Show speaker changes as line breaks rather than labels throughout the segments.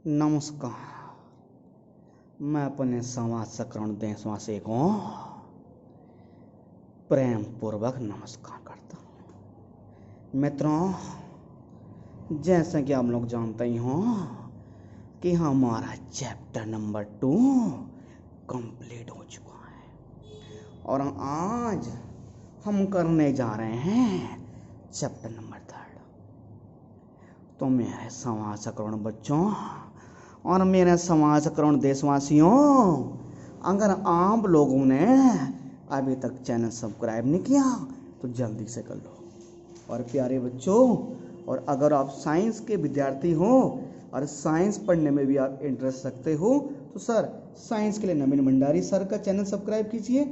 नमस्कार। मैं अपने समाज सकरण देशवासी को प्रेम पूर्वक नमस्कार करता हूँ। मित्रों, जैसे कि आप लोग जानते ही हो कि हमारा चैप्टर नंबर 2 कंप्लीट हो चुका है और आज हम करने जा रहे हैं चैप्टर नंबर 3। तो मेरे समाज सकरण बच्चों और मेरे समाज सकरण देशवासियों, अगर आप लोगों ने अभी तक चैनल सब्सक्राइब नहीं किया तो जल्दी से कर लो। और प्यारे बच्चों, और अगर आप साइंस के विद्यार्थी हो और साइंस पढ़ने में भी आप इंटरेस्ट रखते हो तो सर साइंस के लिए नवीन भंडारी सर का चैनल सब्सक्राइब कीजिए,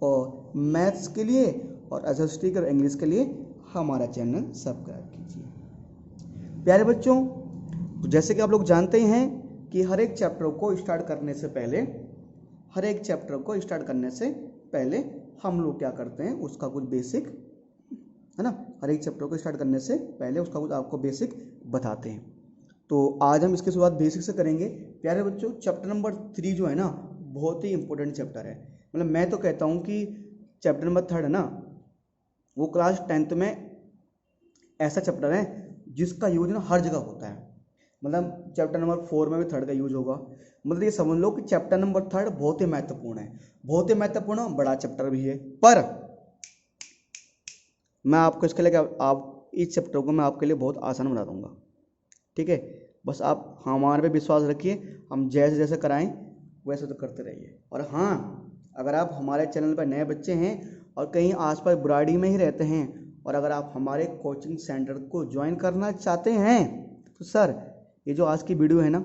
और मैथ्स के लिए और एसएसटी और इंग्लिश के लिए हमारा चैनल सब्सक्राइब कीजिए। प्यारे बच्चों, तो जैसे कि आप लोग जानते हैं कि हर एक चैप्टर को स्टार्ट करने से पहले हम लोग क्या करते हैं, उसका कुछ बेसिक है ना, हर एक चैप्टर को स्टार्ट करने से पहले उसका कुछ आपको बेसिक बताते हैं। तो आज हम इसकी शुरुआत बेसिक से करेंगे। प्यारे बच्चों, चैप्टर नंबर 3 जो है ना, बहुत ही इंपॉर्टेंट चैप्टर है। मतलब मैं तो कहता हूँ कि चैप्टर नंबर 3 है ना, वो क्लास 10th में ऐसा चैप्टर है जिसका यूज ना हर जगह होता है। मतलब चैप्टर नंबर 4 में भी 3 का यूज होगा। मतलब ये समझ लो कि चैप्टर नंबर 3 बहुत ही महत्वपूर्ण है, बहुत ही महत्वपूर्ण, बड़ा चैप्टर भी है। पर मैं आपको इसके लिए आप इस चैप्टर को मैं आपके लिए बहुत आसान बना दूंगा, ठीक है। बस आप हमारे पे विश्वास रखिए, हम जैसे जैसे कराएं वैसे तो करते रहिए। और हाँ, अगर आप हमारे चैनल पर नए बच्चे हैं और कहीं आसपास बुराड़ी में ही रहते हैं और अगर आप हमारे कोचिंग सेंटर को ज्वाइन करना चाहते हैं तो सर ये जो आज की वीडियो है ना,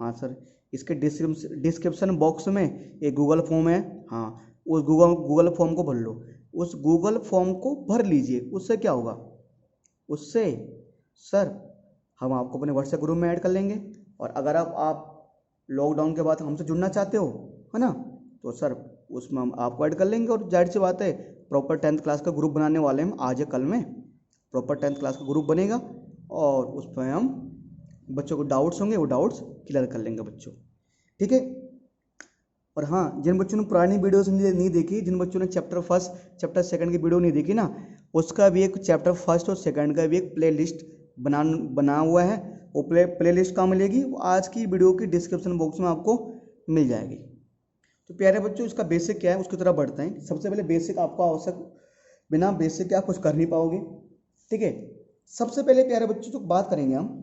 हाँ सर, इसके डिस्क्रिप्शन बॉक्स में एक गूगल फॉर्म है, हाँ उस गूगल फॉर्म को भर लो। उस गूगल फॉर्म को भर लीजिए। उससे क्या होगा, उससे सर हम आपको अपने व्हाट्सएप ग्रुप में ऐड कर लेंगे। और अगर आप लॉकडाउन के बाद हमसे जुड़ना चाहते हो है ना, तो सर उसमें हम आपको ऐड कर लेंगे। और जाहिर सी बात है, प्रॉपर 10th क्लास का ग्रुप बनाने वाले हम आज या कल में। प्रॉपर 10th क्लास का ग्रुप बनेगा और उस पर हम बच्चों को डाउट्स होंगे वो डाउट्स क्लियर कर लेंगे बच्चों, ठीक है। और हाँ, जिन बच्चों ने पुरानी वीडियोस नहीं देखी, जिन बच्चों ने चैप्टर 1 चैप्टर 2 की वीडियो नहीं देखी ना, उसका भी एक चैप्टर 1 और 2 का भी एक प्ले लिस्ट बना हुआ है। वो प्ले लिस्ट कहाँ मिलेगी, वो आज की वीडियो की डिस्क्रिप्शन बॉक्स में आपको मिल जाएगी। तो प्यारे बच्चों, इसका बेसिक क्या है उसकी तरफ बढ़ते हैं। सबसे पहले बेसिक आपको आवश्यक, बिना बेसिक के आप कुछ कर नहीं पाओगे, ठीक है। सबसे पहले प्यारे बच्चों जो बात करेंगे हम,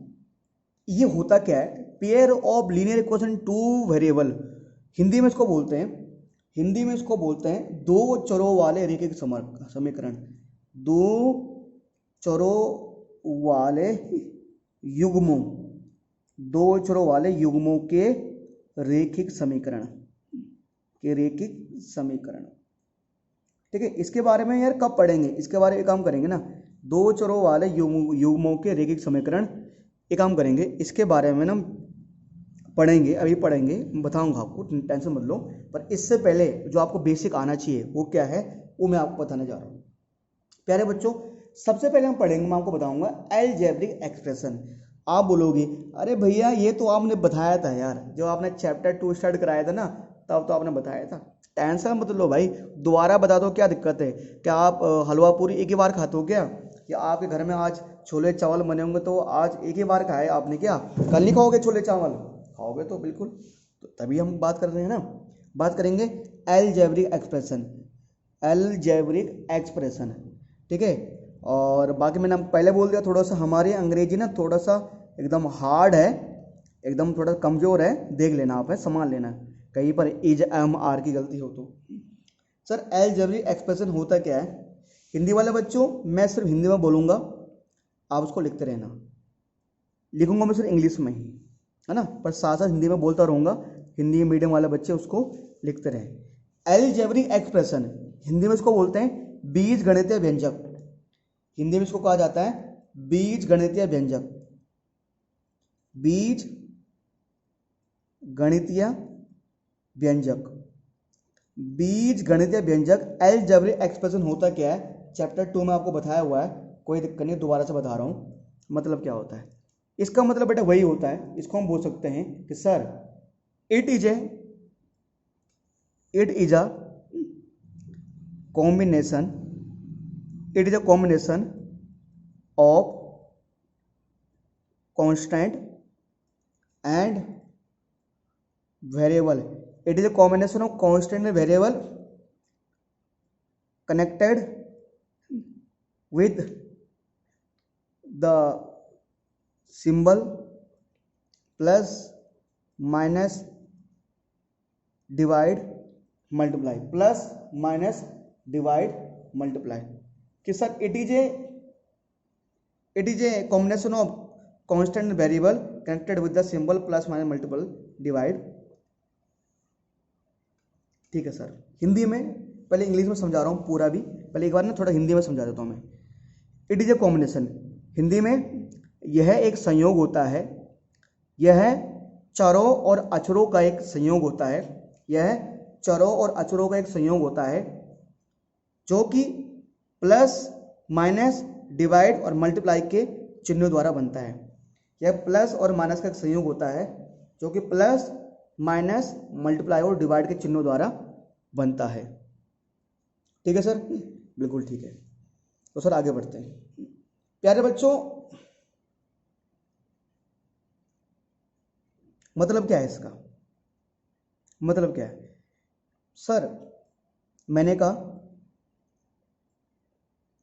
ये होता क्या है, pair of linear equation two variable, Hindi में इसको बोलते हैं दो चरों वाले रैखिक समीकरण। दो चरों वाले युग्मों के रैखिक समीकरण ठीक है। इसके बारे में यार कब पढ़ेंगे, इसके बारे में काम करेंगे ना, दो चरों वाले युग्मों के रैखिक समीकरण, ये काम करेंगे। इसके बारे में ना पढ़ेंगे, अभी पढ़ेंगे, बताऊंगा आपको, टेंशन मत लो। पर इससे पहले जो आपको बेसिक आना चाहिए वो क्या है, वो मैं आपको बताने जा रहा हूँ। प्यारे बच्चों, सबसे पहले हम पढ़ेंगे, मैं आपको बताऊंगा अलजेब्रिक एक्सप्रेशन। आप बोलोगे अरे भैया ये तो आपने बताया था यार, जब आपने चैप्टर 2 स्टार्ट कराया था ना तब तो आपने बताया था। टेंशन मत लो भाई, दोबारा बता दो, क्या दिक्कत है। क्या आप हलवा पूरी एक ही बार खाते हो क्या, कि आपके घर में आज छोले चावल बने होंगे तो आज एक ही बार खाए आपने, क्या कल नहीं खाओगे छोले चावल, खाओगे तो बिल्कुल। तो तभी हम बात कर रहे हैं ना, बात करेंगे अलजेब्रिक एक्सप्रेशन, ठीक है। और बाकी मैंने पहले बोल दिया, थोड़ा सा हमारी अंग्रेजी ना थोड़ा सा एकदम हार्ड है, एकदम थोड़ा कमज़ोर है, देख लेना आप, है संभाल लेना, कहीं पर इज एम आर की गलती हो तो। सर अलजेब्रिक एक्सप्रेशन होता क्या है, हिंदी वाले बच्चों मैं सिर्फ हिंदी में बोलूँगा, आप उसको लिखते रहना, लिखूंगा मैं सिर्फ इंग्लिश में ही, है ना, पर साथ साथ हिंदी में बोलता रहूँगा। हिंदी मीडियम वाले बच्चे उसको लिखते रहे। अलजेब्रिक एक्सप्रेशन हिंदी में इसको बोलते हैं बीज गणितीय व्यंजक। हिंदी में इसको कहा जाता है बीज गणितीय व्यंजक, बीज गणितीय व्यंजक। बीज गणितीय व्यंजक अलजेब्रिक एक्सप्रेशन होता क्या है, चैप्टर 2 में आपको बताया हुआ है, कोई दिक्कत नहीं, दोबारा से बता रहा हूँ। मतलब क्या होता है, इसका मतलब बेटा वही होता है, इसको हम बोल सकते हैं कि sir it is a combination, it is a combination of constant and variable, it is a combination of constant and variable connected with the symbol plus minus divide multiply, plus minus divide multiply, कि sir it is a combination of constant variable connected with the symbol plus minus multiple divide. ठीक है sir, Hindi में पहले English में समझा रहा हूँ पूरा भी, पहले एक बार ना थोड़ा हिंदी में समझा देता हूँ मैं। It is a combination, Hindi में यह एक संयोग होता है, यह चरों और अचरों का एक संयोग होता है, यह चरों और अचरों का एक संयोग होता है जो कि प्लस माइनस डिवाइड और मल्टीप्लाई के चिन्हों द्वारा बनता है। यह प्लस और माइनस का एक संयोग होता है जो कि प्लस माइनस मल्टीप्लाई और डिवाइड के चिन्हों द्वारा बनता है। ठीक है सर, बिल्कुल ठीक है। तो सर आगे बढ़ते हैं। प्यारे बच्चों, मतलब क्या है इसका, मतलब क्या है सर? मैंने कहा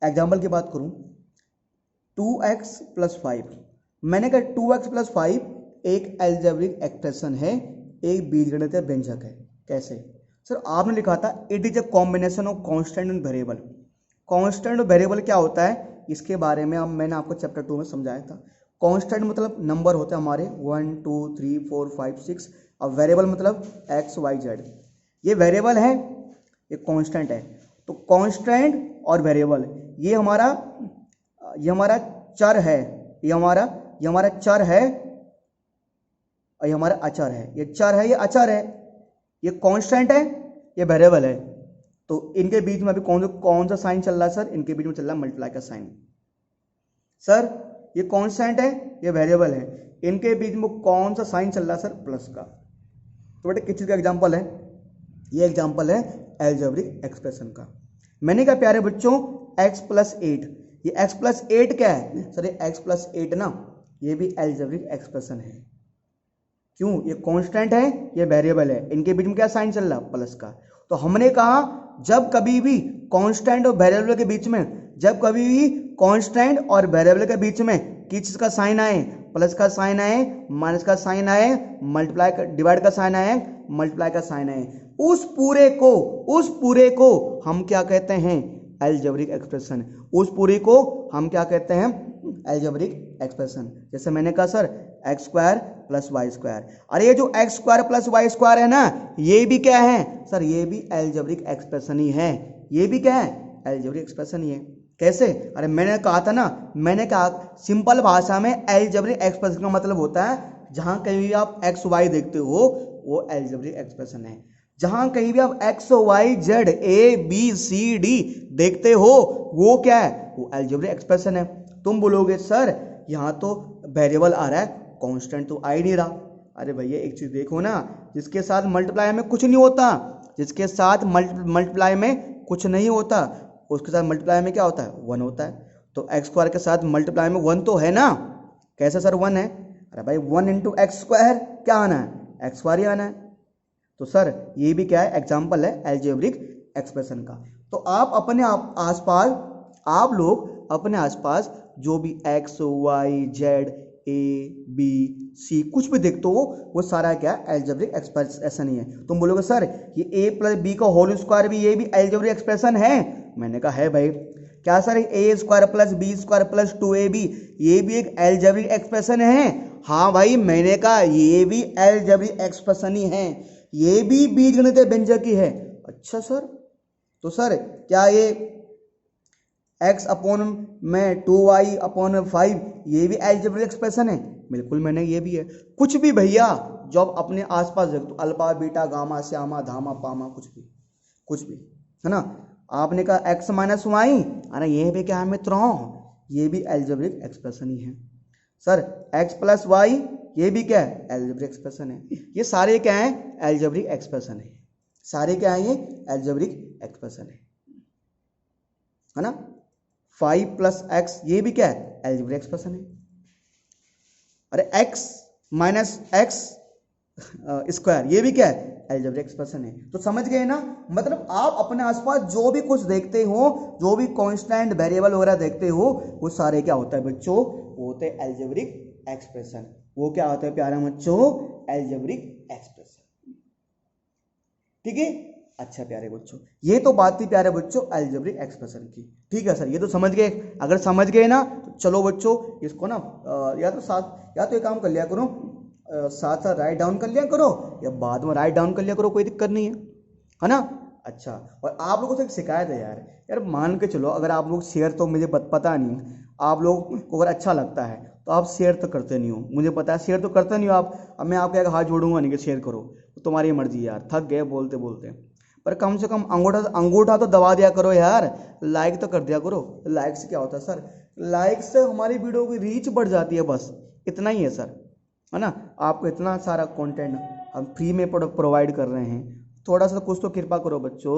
एग्जाम्पल की बात करूं, 2x + 5, मैंने कहा 2x + 5 एक अलजेब्रिक एक्सप्रेशन है, एक बीजगणितीय व्यंजक है। कैसे सर? आपने लिखा था it is a combination of constant and variable. Constant और वेरिएबल क्या होता है, इसके बारे में मैंने आपको चैप्टर 2 में समझाया था। कांस्टेंट मतलब नंबर होते हैं हमारे 1 2 3 4 5 6, और वेरिएबल मतलब x y z। ये वेरिएबल है, ये कांस्टेंट है। तो कांस्टेंट और वेरिएबल ये हमारा चर है, ये हमारा चर है और ये हमारा अचर है। ये चर है, ये अचर है, ये कांस्टेंट है, ये वेरिएबल है। तो इनके बीच में अभी कौन सा साइन चल रहा है सर? इनके बीच में चल रहा है मल्टीप्लाई का साइन। सर ये कांस्टेंट है, ये वेरिएबल है, इनके बीच में कौन सा साइन चल रहा है सर? प्लस का। तो बेटे किस चीज का एग्जांपल है? ये एग्जांपल है अलजेब्रिक एक्सप्रेशन का। मैंने कहा प्यारे बच्चों x + 8, ये x + 8 क्या है सर? ये x + 8 ना, ये भी अलजेब्रिक एक्सप्रेशन है। क्यों? ये कांस्टेंट है, ये वेरिएबल है, इनके बीच में क्या साइन चल रहा? प्लस का। तो हमने कहा जब कभी भी कांस्टेंट और वेरिएबल के बीच में, जब कभी भी कांस्टेंट और वेरिएबल के बीच में किस चीज का साइन आए? प्लस का साइन आए, माइनस का साइन आए, मल्टीप्लाई का डिवाइड का साइन आए, मल्टीप्लाई का साइन आए, उस पूरे को हम क्या कहते हैं? Algebraic expression. उस पूरे को हम क्या कहते हैं? Algebraic expression. जैसे मैंने कहा सर x² + y², अरे ये जो x² + y² है ना, ये भी क्या है सर? ये भी अलजेब्रिक एक्सप्रेशन ही है। ये भी क्या है? अलजेब्रिक एक्सप्रेशन ही है। कैसे? अरे मैंने कहा था ना, मैंने कहा सिंपल भाषा में अलजेब्रिक एक्सप्रेशन का मतलब होता है जहां कहीं भी आप x y देखते हो वो अलजेब्रिक एक्सप्रेशन है। जहां कहीं भी आप x y z a b c d देखते हो वो क्या है? वो अलजेब्रिक एक्सप्रेशन है। तुम बोलोगे सर यहाँ तो वेरिएबल आ रहा है, कांस्टेंट तो आ ही नहीं रहा। अरे भैया एक चीज देखो ना, जिसके साथ मल्टीप्लाई में कुछ नहीं होता, जिसके साथ मल्टीप्लाई में कुछ नहीं होता, उसके साथ मल्टीप्लाई में क्या होता है? 1 होता है। तो x² के साथ मल्टीप्लाई में 1 तो है ना। कैसे सर 1 है? अरे भाई 1 × x² क्या आना है? x² ही आना है। तो सर ये भी क्या है? एग्जाम्पल है अलजेब्रिक एक्सप्रेशन का। तो आप अपने आसपास, आप लोग अपने आसपास जो भी x y z a b c कुछ भी देखते हो वो सारा क्या है? अलजेब्रिक एक्सप्रेशन ही है। तुम बोलोगे सर ये a + b का होल स्क्वायर भी, ये भी अलजेब्रिक एक्सप्रेशन है। मैंने कहा है भाई। क्या सर a² + b² + 2ab ये भी एक अलजेब्रिक एक्सप्रेशन है? हाँ भाई, मैंने कहा ये भी अलजेब्रिक एक्सप्रेशन ही है, ये भी बीजगणितीय व्यंजक ही है। अच्छा सर, तो सर क्या ये x/2y/5 ये भी अलजेब्रिक एक्सप्रेशन है? बिल्कुल मैंने ये भी है। कुछ भी भैया जो आप अपने आसपास देखो, अल्फा बीटा गामा श्यामा धामा पामा, कुछ भी है ना। आपने कहा x - y, अरे ये भी क्या है मित्रों? ये भी अलजेब्रिक एक्सप्रेशन ही है। सर x प्लस वाई ये भी क्या है, एल्जेब्रिक एक्सप्रेशन है। ये सारे क्या है, एल्जेब्रिक एक्सप्रेशन है। सारे क्या है, ये एल्जेब्रिक एक्सप्रेशन है ना। 5 प्लस एक्स ये भी क्या है, एल्जेब्रिक एक्सप्रेशन है। अरे x माइनस एक्स स्क्वायर ये भी क्या है, एल्जेब्रिक एक्सप्रेशन है। तो समझ गए ना, मतलब आप अपने आसपास जो भी कुछ देखते हो, जो भी कांस्टेंट वेरिएबल वगैरह देखते हो, वो सारे क्या होता है बच्चों, वो होते हैं एल्जेब्रिक एक्सप्रेशन। वो क्या होता है प्यारे बच्चों, एल्जेब्रिक एक्सप्रेशन। ठीक है, अच्छा प्यारे बच्चों, ये तो बात थी प्यारे बच्चों एल्जेब्रिक एक्सप्रेशन की। ठीक है सर, ये तो समझ गए। अगर समझ गए ना तो चलो बच्चों इसको ना या तो एक काम कर लिया करो, साथ साथ राइट डाउन कर लिया करो या बाद में राइट डाउन कर लिया करो, कोई दिक्कत नहीं है ना। अच्छा, और आप लोगों से एक शिकायत है यार मान के चलो, अगर आप लोग शेयर, तो मुझे पता नहीं, आप लोग को अगर अच्छा लगता है तो आप शेयर तो करते नहीं हो, मुझे पता है शेयर तो करते नहीं हो आप। अब मैं आपके आगे हाथ जोड़ूंगा नहीं कि शेयर करो, तो तुम्हारी मर्जी यार, थक गए बोलते बोलते, पर कम से कम अंगूठा तो दबा दिया करो यार, लाइक तो कर दिया करो। लाइक से क्या होता है सर, लाइक से हमारी वीडियो की रीच बढ़ जाती है, बस इतना ही है सर, है ना। आपको इतना सारा कंटेंट हम फ्री में प्रोवाइड कर रहे हैं, थोड़ा सा कुछ तो कृपा करो बच्चों।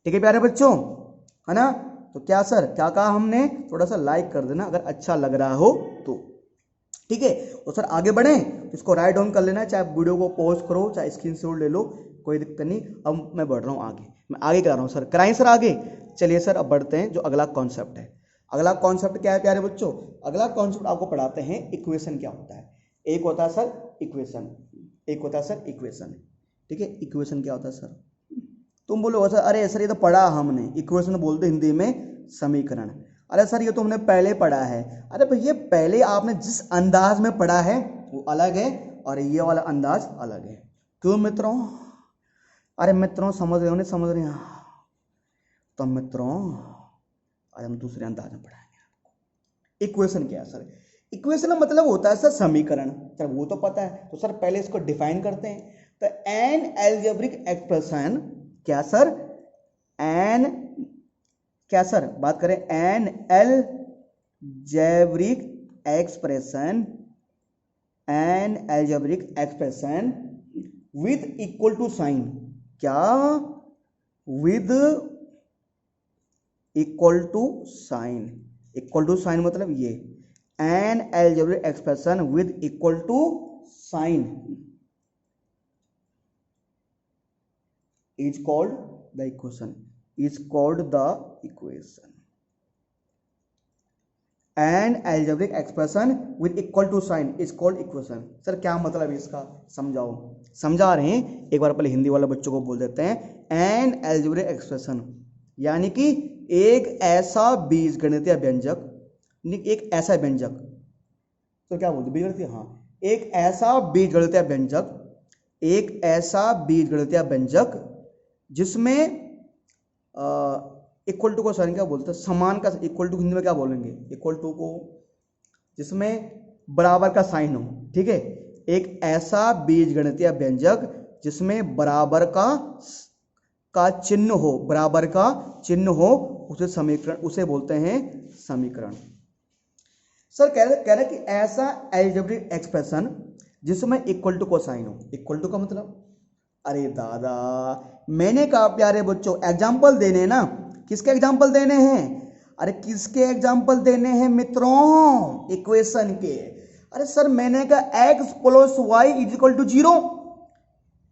ठीक है प्यारे बच्चों, है ना। तो क्या सर, क्या कहा हमने, थोड़ा सा लाइक कर देना अगर अच्छा लग रहा हो तो। ठीक है, तो सर आगे बढ़ें, तो इसको राइट डाउन कर लेना, चाहे वीडियो को पॉज करो, चाहे स्क्रीनशॉट ले लो, कोई दिक्कत नहीं। अब मैं बढ़ रहा हूँ आगे, मैं आगे करा रहा हूँ सर, कराएं सर आगे। चलिए सर अब बढ़ते हैं, जो अगला कॉन्सेप्ट है। अगला कॉन्सेप्ट क्या है प्यारे बच्चों, अगला कॉन्सेप्ट आपको पढ़ाते हैं इक्वेशन क्या होता है। एक होता है सर इक्वेशन, एक होता है सर इक्वेशन। ठीक है, इक्वेशन क्या होता है सर, तुम बोलोगे सर अरे सर ये तो पढ़ा हमने, इक्वेशन बोलते हिंदी में समीकरण। अरे सर ये तो हमने पहले पढ़ा है। अरे भैया पहले आपने जिस अंदाज में पढ़ा है वो अलग है, और ये वाला अंदाज अलग है। क्यों मित्रों, अरे मित्रों समझ रहे हो नहीं समझ रहे हैं, तो मित्रों आज हम दूसरे अंदाज में पढ़ाएंगे आपको। इक्वेशन क्या है सर, इक्वेशन का मतलब होता है सर समीकरण, सर वो तो पता है। तो सर पहले इसको डिफाइन करते हैं। तो एन एल्जेब्रिक एक्सप्रेशन क्या सर, एन क्या सर, बात करें an algebraic expression, an algebraic expression with equal to sign, क्या with equal to sign, equal to sign मतलब ये an algebraic expression with equal to sign is called the equation, is called the equation, and algebraic expression with equal to sign is called equation। Sir क्या मतलब है इसका, समझाओ। समझा रहे हैं, एक बार पहले हिंदी वाले बच्चों को बोल देते हैं। एन algebraic expression यानी कि एक ऐसा बीजगणितीय व्यंजक, एक ऐसा व्यंजक, तो क्या बोलते बीजगणितीय, हाँ एक ऐसा बीजगणितीय व्यंजक, एक ऐसा बीजगणितीय व्यंजक जिसमें इक्वल टू को साइन क्या बोलते हैं, समान का, इक्वल टू हिंदी में क्या बोलेंगे, इक्वल टू को जिसमें बराबर का साइन हो। ठीक है, एक ऐसा बीजगणितीय व्यंजक जिसमें बराबर का चिन्ह हो, बराबर का चिन्ह हो, उसे समीकरण, उसे बोलते हैं समीकरण। सर कह रहे कि ऐसा एल्जेब्रिक एक्सप्रेशन जिसमें इक्वल टू को साइन हो। इक्वल टू का मतलब, अरे दादा मैंने कहा प्यारे बच्चों एग्जाम्पल देने ना, किसके एग्जाम्पल देने हैं, अरे किसके एग्जाम्पल देने हैं मित्रों, इक्वेशन के। अरे सर मैंने कहा x plus y is equal to 0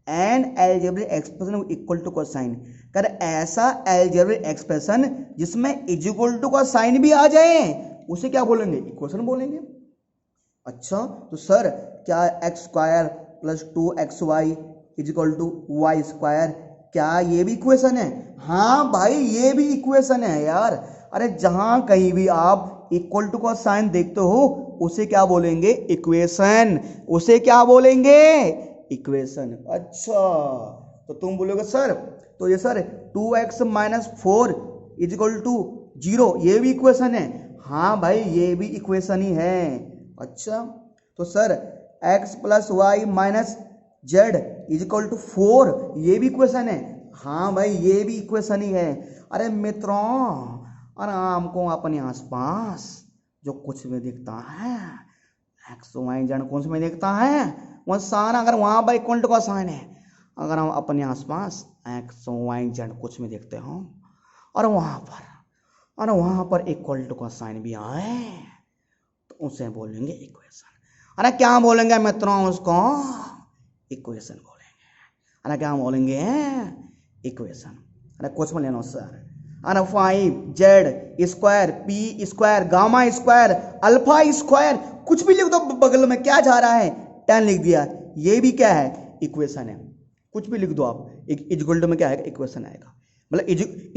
an algebraic expression equal to का साइन, कर ऐसा एल्जेब्रिक एक्सप्रेशन जिसमें इज इक्वल टू का साइन भी आ जाए उसे क्या बोलेंगे, इक्वेशन बोलेंगे। अच्छा तो सर क्या x square plus 2xy is equal to y square, क्या ये भी इक्वेशन है, हाँ भाई ये भी इक्वेशन है यार। अरे जहां कहीं भी आप इक्वल टू का साइन देखते हो उसे क्या बोलेंगे, इक्वेशन, उसे क्या बोलेंगे, इक्वेशन। अच्छा तो तुम बोलोगे सर, तो ये sir 2x minus 4 is equal to 0 ये भी इक्वेशन है, हाँ भाई ये भी इक्वेशन ही है। अच्छा तो sir x plus y minus z is equal to 4 ये भी इक्वेशन है, हाँ भाई ये भी इक्वेशन ही है। अरे मित्रों आराम को अपने आसपास जो कुछ भी दिखता है एक्स वाई जेड कौन से में देखता है, वह साइन अगर वहाँ पर इक्वल टू का साइन है, अगर हम अपने आसपास एक्स वाई जेड कुछ में देखते हो और वहाँ पर इक्वल टू का साइन भी आए तो उसे बोलेंगे इक्वेशन। अरे क्या बोलेंगे मित्रों, उसको इक्वेशन बोलेंगे। अरे क्या बोलेंगे, इक्वेशन। अरे कुछ में लेना सर, अरे 5z square P square gamma square alpha square कुछ भी लिख दो बगल में, क्या जा रहा है 10 लिख दिया, ये भी क्या है इक्वेशन है। कुछ भी लिख दो आप, इक्वल टू में क्या आएगा इक्वेशन आएगा, मतलब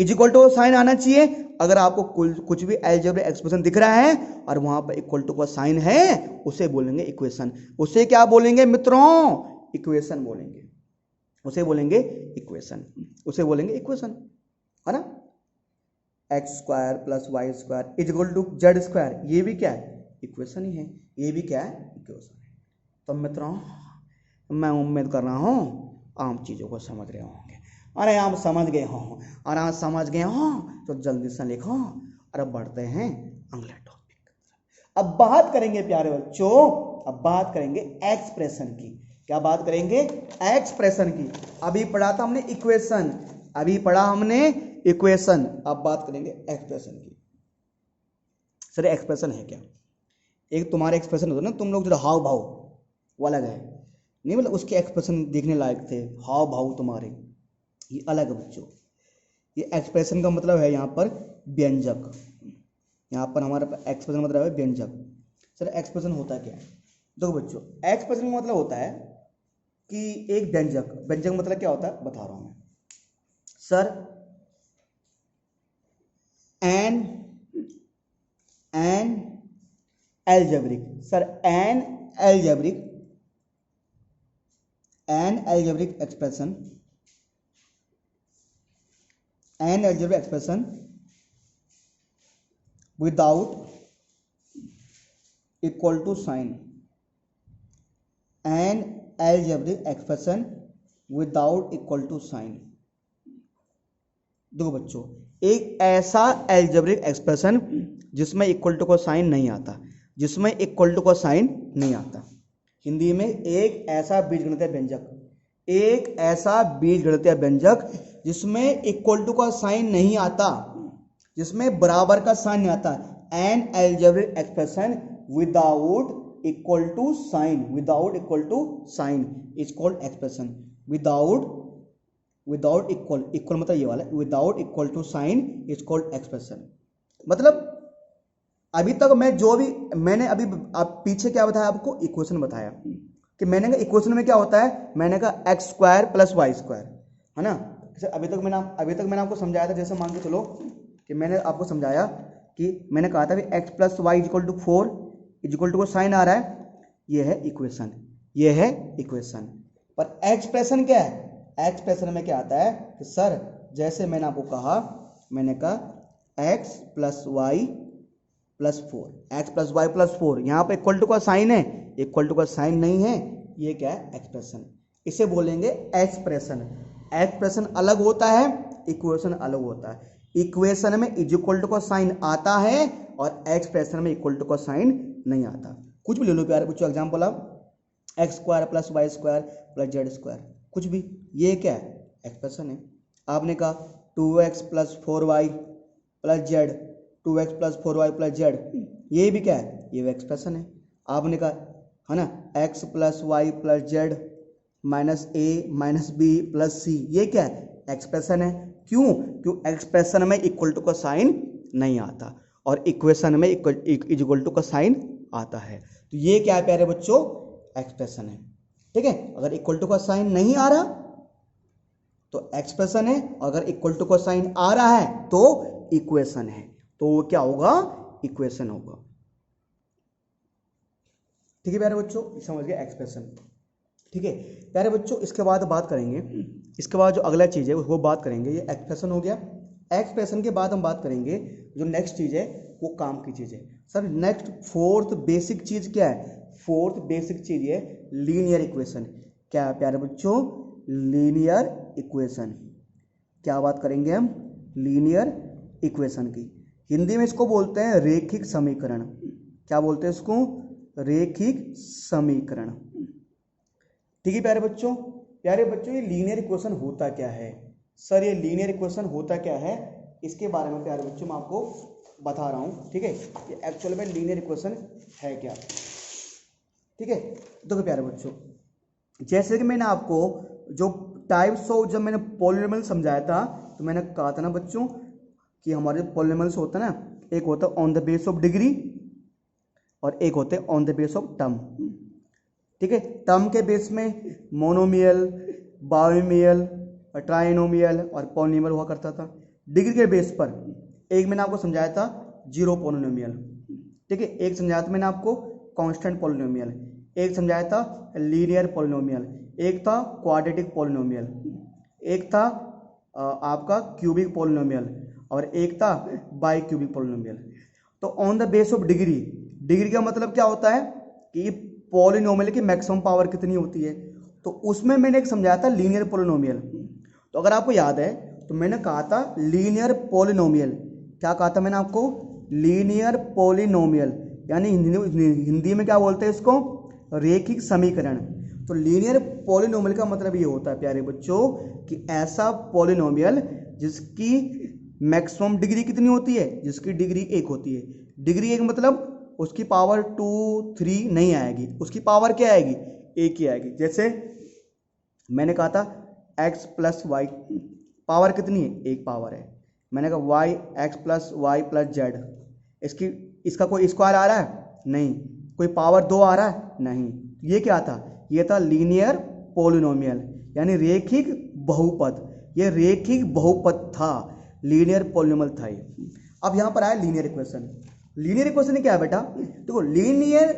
इक्वल टू साइन आना चाहिए। अगर आपको कुछ भी अलजेब्रिक एक्सप्रेशन दिख रहा है और वहां पर इक्वल टू का साइन है, उसे बोलेंगे इक्वेशन। उसे क्या बोलेंगे मित्रों, इक्वेशन बोलेंगे। उसे बोलेंगे इक्वेशन, उसे बोलेंगे इक्वेशन, है ना। X square plus y square is equal to z square, ये भी क्या है इक्वेशन ही है, ये भी क्या है इक्वेशन है। तो मित्रों मैं उम्मीद कर रहा हूँ आप चीज़ों को समझ रहे होंगे। अरे आप समझ गए हो, और आप समझ गए हो तो जल्दी से लिखो। और अब बढ़ते हैं अगले टॉपिक। अब बात करेंगे प्यारे बच्चों, अब बात करेंगे एक्सप्रेशन की। क्या बात करेंगे, एक्सप्रेशन की। अभी पढ़ा था हमने इक्वेशन, अभी पढ़ा हमने इक्वेशन, अब बात करेंगे एक्सप्रेशन की। सर एक्सप्रेशन है क्या, एक तुम्हारे एक्सप्रेशन होता है ना, तुम लोग जो हाव भाव वो अलग है, नहीं मतलब उसके एक्सप्रेशन देखने लायक थे, हाव भाव तुम्हारे ये अलग है बच्चों। ये एक्सप्रेशन का मतलब है यहाँ पर व्यंजक, यहाँ पर हमारा एक्सप्रेशन मतलब है व्यंजक। सर एक्सप्रेशन होता क्या है, देखो बच्चों एक्सप्रेशन का मतलब होता है कि एक व्यंजक, व्यंजक मतलब क्या होता है बता रहा हूँ मैं। Sir an algebraic, sir N algebraic expression, an algebraic expression without equal to sign, an algebraic expression without equal to sign। देखो बच्चों एक ऐसा एल्जेब्रिक एक्सप्रेशन जिसमें इक्वल टू का साइन नहीं आता, जिसमें इक्वल टू का साइन नहीं आता। हिंदी में एक ऐसा बीजगणितीय व्यंजक, एक ऐसा बीजगणितीय व्यंजक जिसमें इक्वल टू का साइन नहीं आता, जिसमें बराबर का साइन नहीं आता। An algebraic expression without equal to sign, without equal to sign is called expression. Without equal मतलब ये वाला, without equal to sign is called expression. मतलब अभी तक मैं जो भी मैंने अभी आप पीछे क्या बताया आपको, इक्वेशन बताया कि मैंने कहा इक्वेशन में क्या होता है, मैंने कहा x square plus y square, है ना। अभी तक मैंने आपको समझाया था, जैसे मान के चलो कि मैंने आपको समझाया कि मैंने कहा था कि x plus y equal to 4 equal to को साइन आ रहा है, ये है इक्वेशन, ये है इक्वेशन। पर एक्सप्रेशन क्या है, एक्सप्रेशन में क्या आता है कि सर जैसे मैंने आपको कहा, मैंने कहा x plus y plus 4, x plus y plus 4, यहाँ पे इक्वल टू का साइन है, इक्वल टू का साइन नहीं है, ये क्या है एक्सप्रेशन, इसे बोलेंगे एक्सप्रेशन। एक्सप्रेशन अलग होता है, इक्वेशन अलग होता है। इक्वेशन में इज इक्वल टू का साइन आता है और एक्सप्रेशन में इक्वल टू का साइन नहीं आता। कुछ भी ले लो प्यारे बच्चों, एग्जाम्पल आप x square plus y square plus z square, कुछ भी, ये क्या है एक्सप्रेशन है। आपने कहा 2x plus 4y plus Z, 2x plus 4y plus Z, ये भी क्या है, ये एक्सप्रेशन है। आपने कहा है ना x plus y plus z minus a minus b plus c, ये क्या है एक्सप्रेशन है। क्यों, क्यों एक्सप्रेशन में इक्वल टू का साइन नहीं आता और इक्वेशन में इक्वल टू का साइन आता है। तो ये क्या है प्यारे बच्चों, एक्सप्रेशन है। ठीक है, अगर इक्वल टू का साइन नहीं आ रहा तो एक्सप्रेशन है, अगर इक्वल टू का साइन आ रहा है तो इक्वेशन है, तो वो क्या होगा, इक्वेशन होगा। ठीक है प्यारे बच्चों, समझ गए एक्सप्रेशन। ठीक है प्यारे बच्चों, इसके बाद बात करेंगे, इसके बाद जो अगला चीज़ है वो बात करेंगे, ये एक्सप्रेशन हो गया। एक्सप्रेशन के बाद हम बात करेंगे जो नेक्स्ट चीज़ है वो काम की चीज़ है। सर नेक्स्ट फोर्थ बेसिक चीज़ क्या है, फोर्थ बेसिक चीज़ है लीनियर इक्वेशन। क्या है प्यारे बच्चों, लीनियर इक्वेशन। क्या बात करेंगे हम, लीनियर इक्वेशन की। हिंदी में इसको बोलते हैं रेखिक समीकरण। क्या बोलते हैं इसको, रेखिक समीकरण। ठीक है प्यारे बच्चों, ये लीनियर इक्वेशन होता क्या है? सर ये लीनियर इक्वेशन होता क्या है, इसके बारे में प्यारे बच्चों मैं आपको बता रहा हूँ। ठीक है, ये एक्चुअल में लीनियर इक्वेशन है क्या। ठीक है, देखो प्यारे बच्चों, जैसे कि मैंने आपको जो टाइप्स ऑफ, जब मैंने पॉलिनोमियल समझाया था तो मैंने कहा था ना बच्चों कि हमारे पॉलिनोमियल्स होता है ना, एक होता है on the base of degree और एक होते हैं on the base of term. ठीक है, टर्म के बेस में मोनोमियल, बाइनोमियल, ट्राइनोमियल और पॉलिनोमियल हुआ करता था। डिग्री के बेस पर एक मैंने आपको समझाया था जीरो पॉलिनोमियल। ठीक है, एक समझाया था मैंने आपको कांस्टेंट पॉलिनोमियल, एक समझाया था लीनियर पॉलिनोमियल, एक था क्वाड्रेटिक पॉलिनोमियल, एक था आपका क्यूबिक पॉलिनोमियल और एक था बाई क्यूबिक पॉलिनोमियल। तो on the base of degree, degree का मतलब क्या होता है कि पॉलिनोमियल की मैक्सिमम पावर कितनी होती है, तो उसमें मैंने एक समझाया था लीनियर पॉलिनोमियल। तो अगर आपको याद है तो मैंने कहा था लीनियर पॉलिनोमियल, क्या कहा था मैंने आपको, लीनियर पॉलिनोमियल, यानी हिंदी में क्या बोलते हैं इसको, रेखिक समीकरण। तो लीनियर पॉलिनोमियल का मतलब ये होता है प्यारे बच्चों कि ऐसा पॉलिनोमियल जिसकी मैक्सिमम डिग्री कितनी होती है, जिसकी डिग्री 1 होती है। डिग्री 1 मतलब उसकी पावर 2, 3 नहीं आएगी, उसकी पावर क्या आएगी, 1 ही आएगी। जैसे मैंने कहा था x प्लस वाई, पावर कितनी है, 1 पावर है। मैंने कहा y x plus y plus z, इसका कोई स्क्वायर आ रहा है, नहीं। कोई पावर 2 आ रहा है, नहीं। ये क्या था, ये था लीनियर पॉलिनोमियल, यानी रेखिक बहुपद। ये रेखिक बहुपद था, लीनियर पॉलिनोमियल था ये। अब यहां पर आया लीनियर इक्वेशन। लीनियर इक्वेशन क्या है बेटा, देखो लीनियर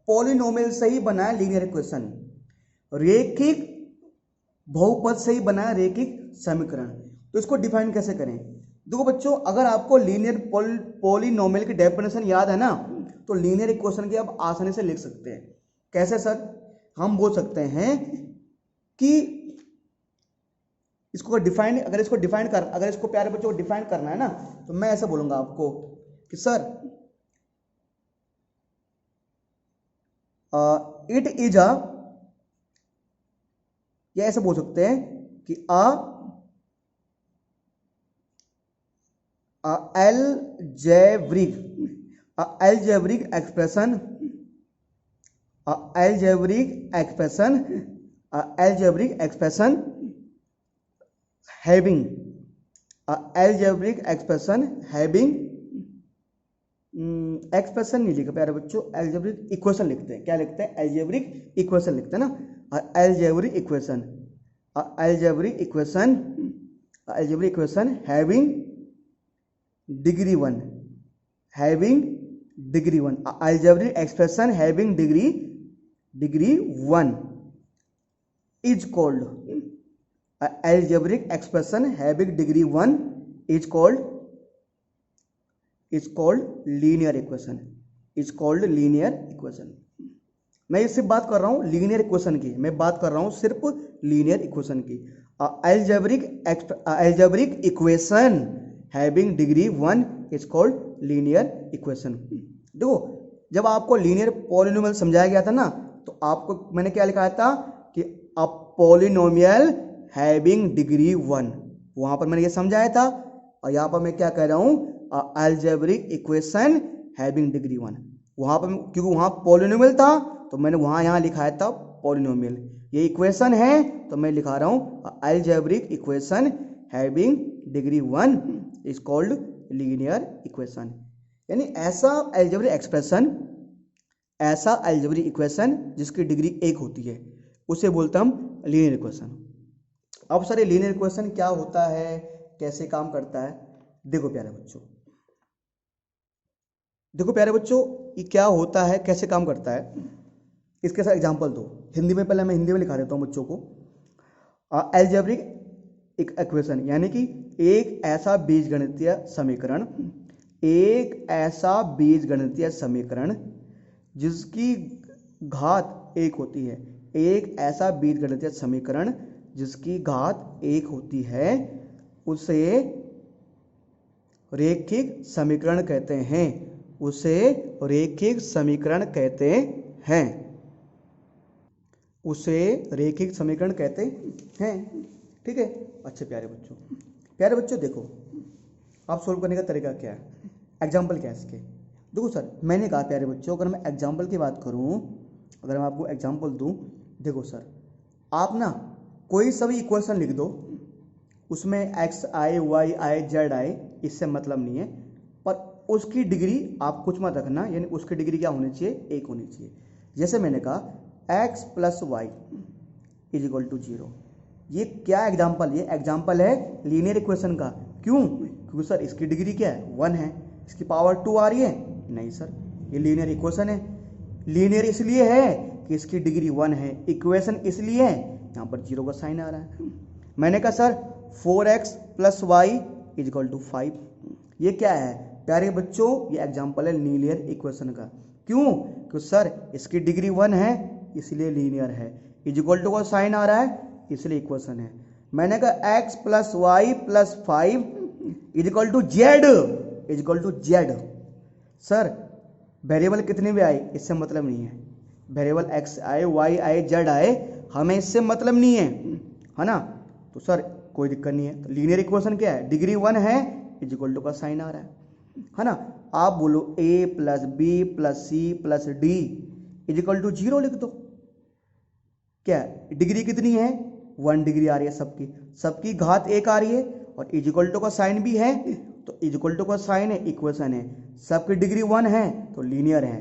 पॉलिनोमियल से ही बना है लीनियर इक्वेशन, रेखिक बहुपद से ही बना है रेखिक समीकरण। तो इसको डिफाइन कैसे करें, देखो बच्चों, अगर आपको लीनियर पॉलिनोमियल की डेफिनेशन याद है ना, तो लीनियर इक्वेशन की आप आसानी से लिख सकते हैं। कैसे सर, हम बोल सकते हैं कि इसको डिफाइन, अगर इसको प्यारे बच्चों को डिफाइन करना है ना, तो मैं ऐसा बोलूंगा आपको कि सर इट इज अ, या ऐसे बोल सकते हैं कि algebraic expression having एक्सप्रेशन नहीं लिखा प्यारे बच्चों, एल्जेब्रिक इक्वेशन लिखते हैं। क्या लिखते हैं, एल्जेब्रिक इक्वेशन लिखते हैं ना। Algebraic equation having degree 1, algebraic expression having degree 1 is called, algebraic expression having degree 1 is called linear equation, मैं ये सिर्फ बात कर रहा हूं लीनियर इक्वेशन की, मैं बात कर रहा हूं सिर्फ लीनियर इक्वेशन की। Algebraic equation having degree 1 is called linear equation. देखो जब आपको लीनियर पॉलिनोमियल समझाया गया था ना, तो आपको मैंने क्या लिखा था कि अ पॉलिनोमियल हैविंग डिग्री 1, वहां पर मैंने ये समझाया था। और यहां पर मैं क्या कह रहा हूं, एल्जेब्रिक इक्वेशन हैविंग डिग्री 1, वहां पर क्योंकि वहां पॉलिनोमियल था तो मैंने वहां यहां लिखाया था पॉलिनोमियल। ये इक्वेशन है तो मैं लिखा रहा हूं algebraic equation having degree 1 is called linear equation. यानी ऐसा एल्जेब्रिक इक्वेशन जिसकी डिग्री 1 होती है उसे बोलते हम लीनियर इक्वेशन। अब सर ये लीनियर इक्वेशन क्या होता है, कैसे काम करता है, देखो प्यारे बच्चों ये क्या होता है, कैसे काम करता है, इसके साथ एग्जांपल दो हिंदी में। पहले मैं हिंदी में लिखा देता हूं बच्चों को। एल्जेब्रिक इक्वेशन यानी कि एक ऐसा बीजगणितीय समीकरण जिसकी घात 1 होती है, एक ऐसा बीजगणितीय समीकरण जिसकी घात 1 होती है, उसे रेखिक समीकरण कहते हैं। उसे रैखिक समीकरण कहते हैं। उसे रैखिक समीकरण कहते हैं। ठीक है। अच्छे प्यारे बच्चों देखो, आप सोल्व करने का तरीका क्या है, एग्जाम्पल क्या है इसके। देखो सर, मैंने कहा प्यारे बच्चों, अगर मैं एग्जाम्पल की बात करूं, अगर मैं आपको एग्जाम्पल दूं, देखो सर, आप ना कोई सा भी इक्वेशन लिख दो, उसमें x i y i z i, इससे मतलब नहीं है, पर उसकी डिग्री आप कुछ मत रखना, यानी उसकी डिग्री क्या होनी चाहिए, 1 होनी चाहिए। जैसे मैंने कहा x plus y is equal to 0, ये क्या एग्जाम्पल, ये एग्जाम्पल है लीनियर इक्वेशन का। क्यों? क्योंकि सर इसकी डिग्री क्या है, 1 है, इसकी पावर 2 आ रही है, नहीं सर, ये लीनियर इक्वेशन है। लीनियर इसलिए है कि इसकी डिग्री 1 है, इक्वेशन इसलिए है यहाँ पर 0 का साइन आ रहा है। मैंने कहा sir 4x plus y is equal to 5, ये क्या है प्यारे बच्चों, ये एग्जाम्पल है लीनियर इक्वेशन का। क्यों? क्योंकि सर इसकी डिग्री 1 है इसलिए लीनियर है, इज इक्वल टू का साइन आ रहा है इसलिए इक्वेशन है। मैंने कहा x plus y plus 5 is equal to z, is equal to z. Sir variable कितने भी आए इससे मतलब नहीं है, वेरिएबल x आए वाई आए जेड आए हमें इससे मतलब नहीं है ना। तो सर कोई दिक्कत नहीं है, तो लीनियर इक्वेशन क्या है, डिग्री 1 है, इज इक्वल टू का साइन आ रहा है ना। आप बोलो a plus b plus c plus d is equal to 0 लिख दो। क्या डिग्री कितनी है, 1 डिग्री आ रही है, सबकी घात 1 आ रही है, और इज इक्वल टू का साइन भी है, तो इज इक्वल टू का साइन है, इक्वेशन है, सबकी डिग्री 1 है तो लीनियर है,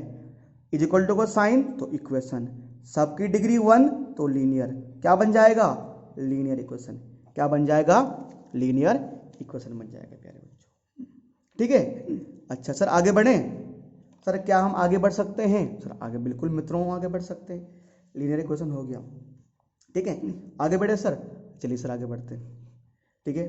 इज इक्वल टू का साइन तो इक्वेशन, सबकी डिग्री 1 तो लीनियर, क्या बन जाएगा, लीनियर इक्वेशन। क्या बन जाएगा, लीनियर इक्वेशन बन जाएगा प्यारे बच्चों। ठीक है। अच्छा सर आगे बढ़े, सर क्या हम आगे बढ़ सकते हैं, सर आगे बिल्कुल मित्रों आगे बढ़ सकते हैं, लीनियर इक्वेशन हो गया। ठीक है, आगे बढ़े सर, चलिए सर आगे बढ़ते हैं। ठीक है,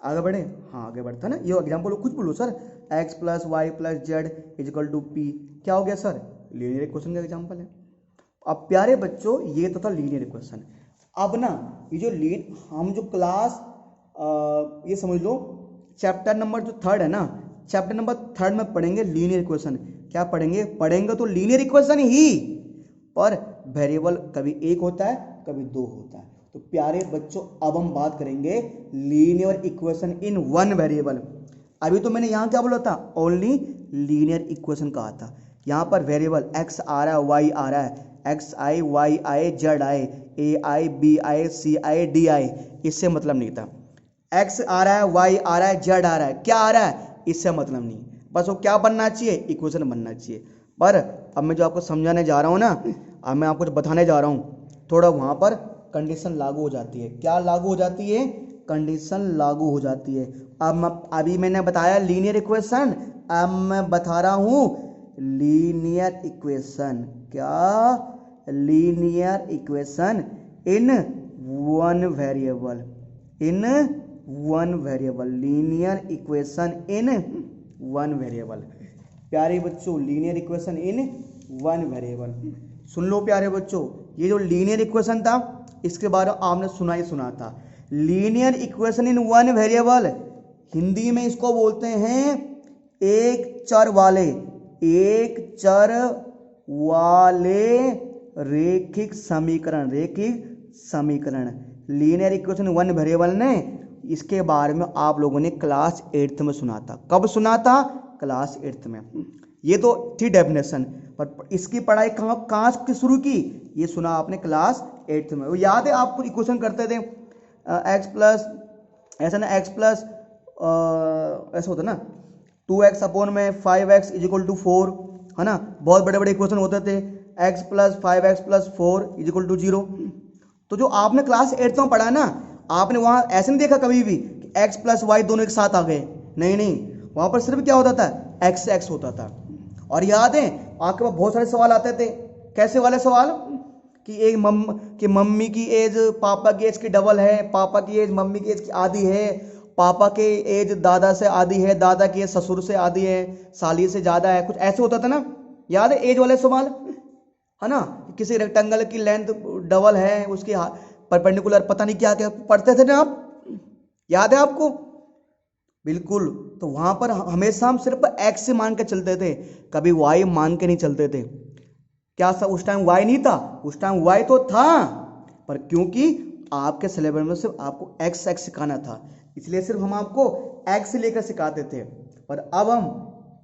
आगे बढ़े, हाँ आगे बढ़ता है ना। ये एग्जाम्पल कुछ बोलो sir, x plus y plus z is equal to p, क्या हो गया सर, लीनियर इक्वेशन का एग्जाम्पल है। अब प्यारे बच्चों ये तो था लीनियर इक्वेशन। अब ना ये जो हम जो क्लास ये समझ लो चैप्टर नंबर जो 3 है ना, चैप्टर नंबर 3 में पढ़ेंगे लीनियर इक्वेशन। क्या पढ़ेंगे तो लीनियर इक्वेशन ही, पर वेरिएबल कभी 1 होता है कभी 2 होता है। तो प्यारे बच्चों अब हम बात करेंगे लीनियर इक्वेशन इन 1 वेरिएबल। अभी तो मैंने यहाँ क्या बोला था, ओनली लीनियर इक्वेशन कहा था। यहाँ पर वेरिएबल x आ रहा है y आ रहा है, x i y i z i a i b i c i d i, इससे मतलब नहीं था। x आ रहा है वाई आ रहा है जेड आ रहा है, क्या आ रहा है इससे मतलब नहीं, बस वो क्या बनना चाहिए, इक्वेशन बनना चाहिए। पर अब मैं जो आपको समझाने जा रहा हूँ ना, अब मैं आपको जो बताने जा रहा हूँ, थोड़ा वहाँ पर कंडीशन लागू हो जाती है। क्या लागू हो जाती है, कंडीशन लागू हो जाती है। अभी मैंने बताया लीनियर इक्वेशन, अब मैं बता रहा हूँ लीनियर इक्वेशन। क्या, लीनियर इक्वेशन इन 1 वेरिएबल, इन 1 वेरिएबल, लीनियर इक्वेशन इन 1 वेरिएबल। प्यारे बच्चों लीनियर इक्वेशन इन 1 वेरिएबल, सुन लो प्यारे बच्चों, ये जो लीनियर इक्वेशन था इसके बारे में आपने सुना ही सुना था। लीनियर इक्वेशन इन 1 वेरिएबल, हिंदी में इसको बोलते हैं एक चर वाले रैखिक समीकरण, रैखिक समीकरण। लीनियर इक्वेशन 1 वेरिएबल ने, इसके बारे में आप लोगों ने क्लास 8th में सुना था। कब सुना था, क्लास 8th में। ये तो थी डेफिनेशन, पर इसकी पढ़ाई कहाँ से शुरू की, ये सुना आपने क्लास 8th में। वो याद है आपको, इक्वेशन करते थे x प्लस, ऐसा ना x प्लस ऐसा होता ना 2x अपॉन में 5x इज इक्वल टू 4, है ना, बहुत बड़े बड़े इक्वेशन होते थे, x plus 5x plus 4 is equal to 0। तो जो आपने क्लास 8th में पढ़ा ना, आपने वहाँ ऐसे नहीं देखा कभी भी कि x प्लस वाई दोनों एक साथ आ गए, नहीं, वहाँ पर सिर्फ क्या होता था, x होता था। और याद है आपके पास बहुत सारे सवाल आते थे, कैसे वाले सवाल, कि मम्मी की एज पापा की एज की डबल है, पापा की एज मम्मी की एज की आधी है, पापा के एज दादा से आधी है, दादा की एज ससुर से आधी है, साली से ज़्यादा है, कुछ ऐसे होता था ना, याद है एज वाले सवाल, है ना। किसी रेक्टेंगल की लेंथ डबल है, उसकी परपेंडिकुलर पता नहीं क्या क्या पढ़ते थे ना आप, याद है आपको। बिल्कुल। तो वहां पर हमेशा हम सिर्फ x से मान के चलते थे, कभी y मान के नहीं चलते थे। क्या सब उस टाइम y नहीं था? उस टाइम y तो था, पर क्योंकि आपके सिलेबस में सिर्फ आपको x x सिखाना था, इसलिए सिर्फ हम आपको x लेकर सिखाते थे। पर अब हम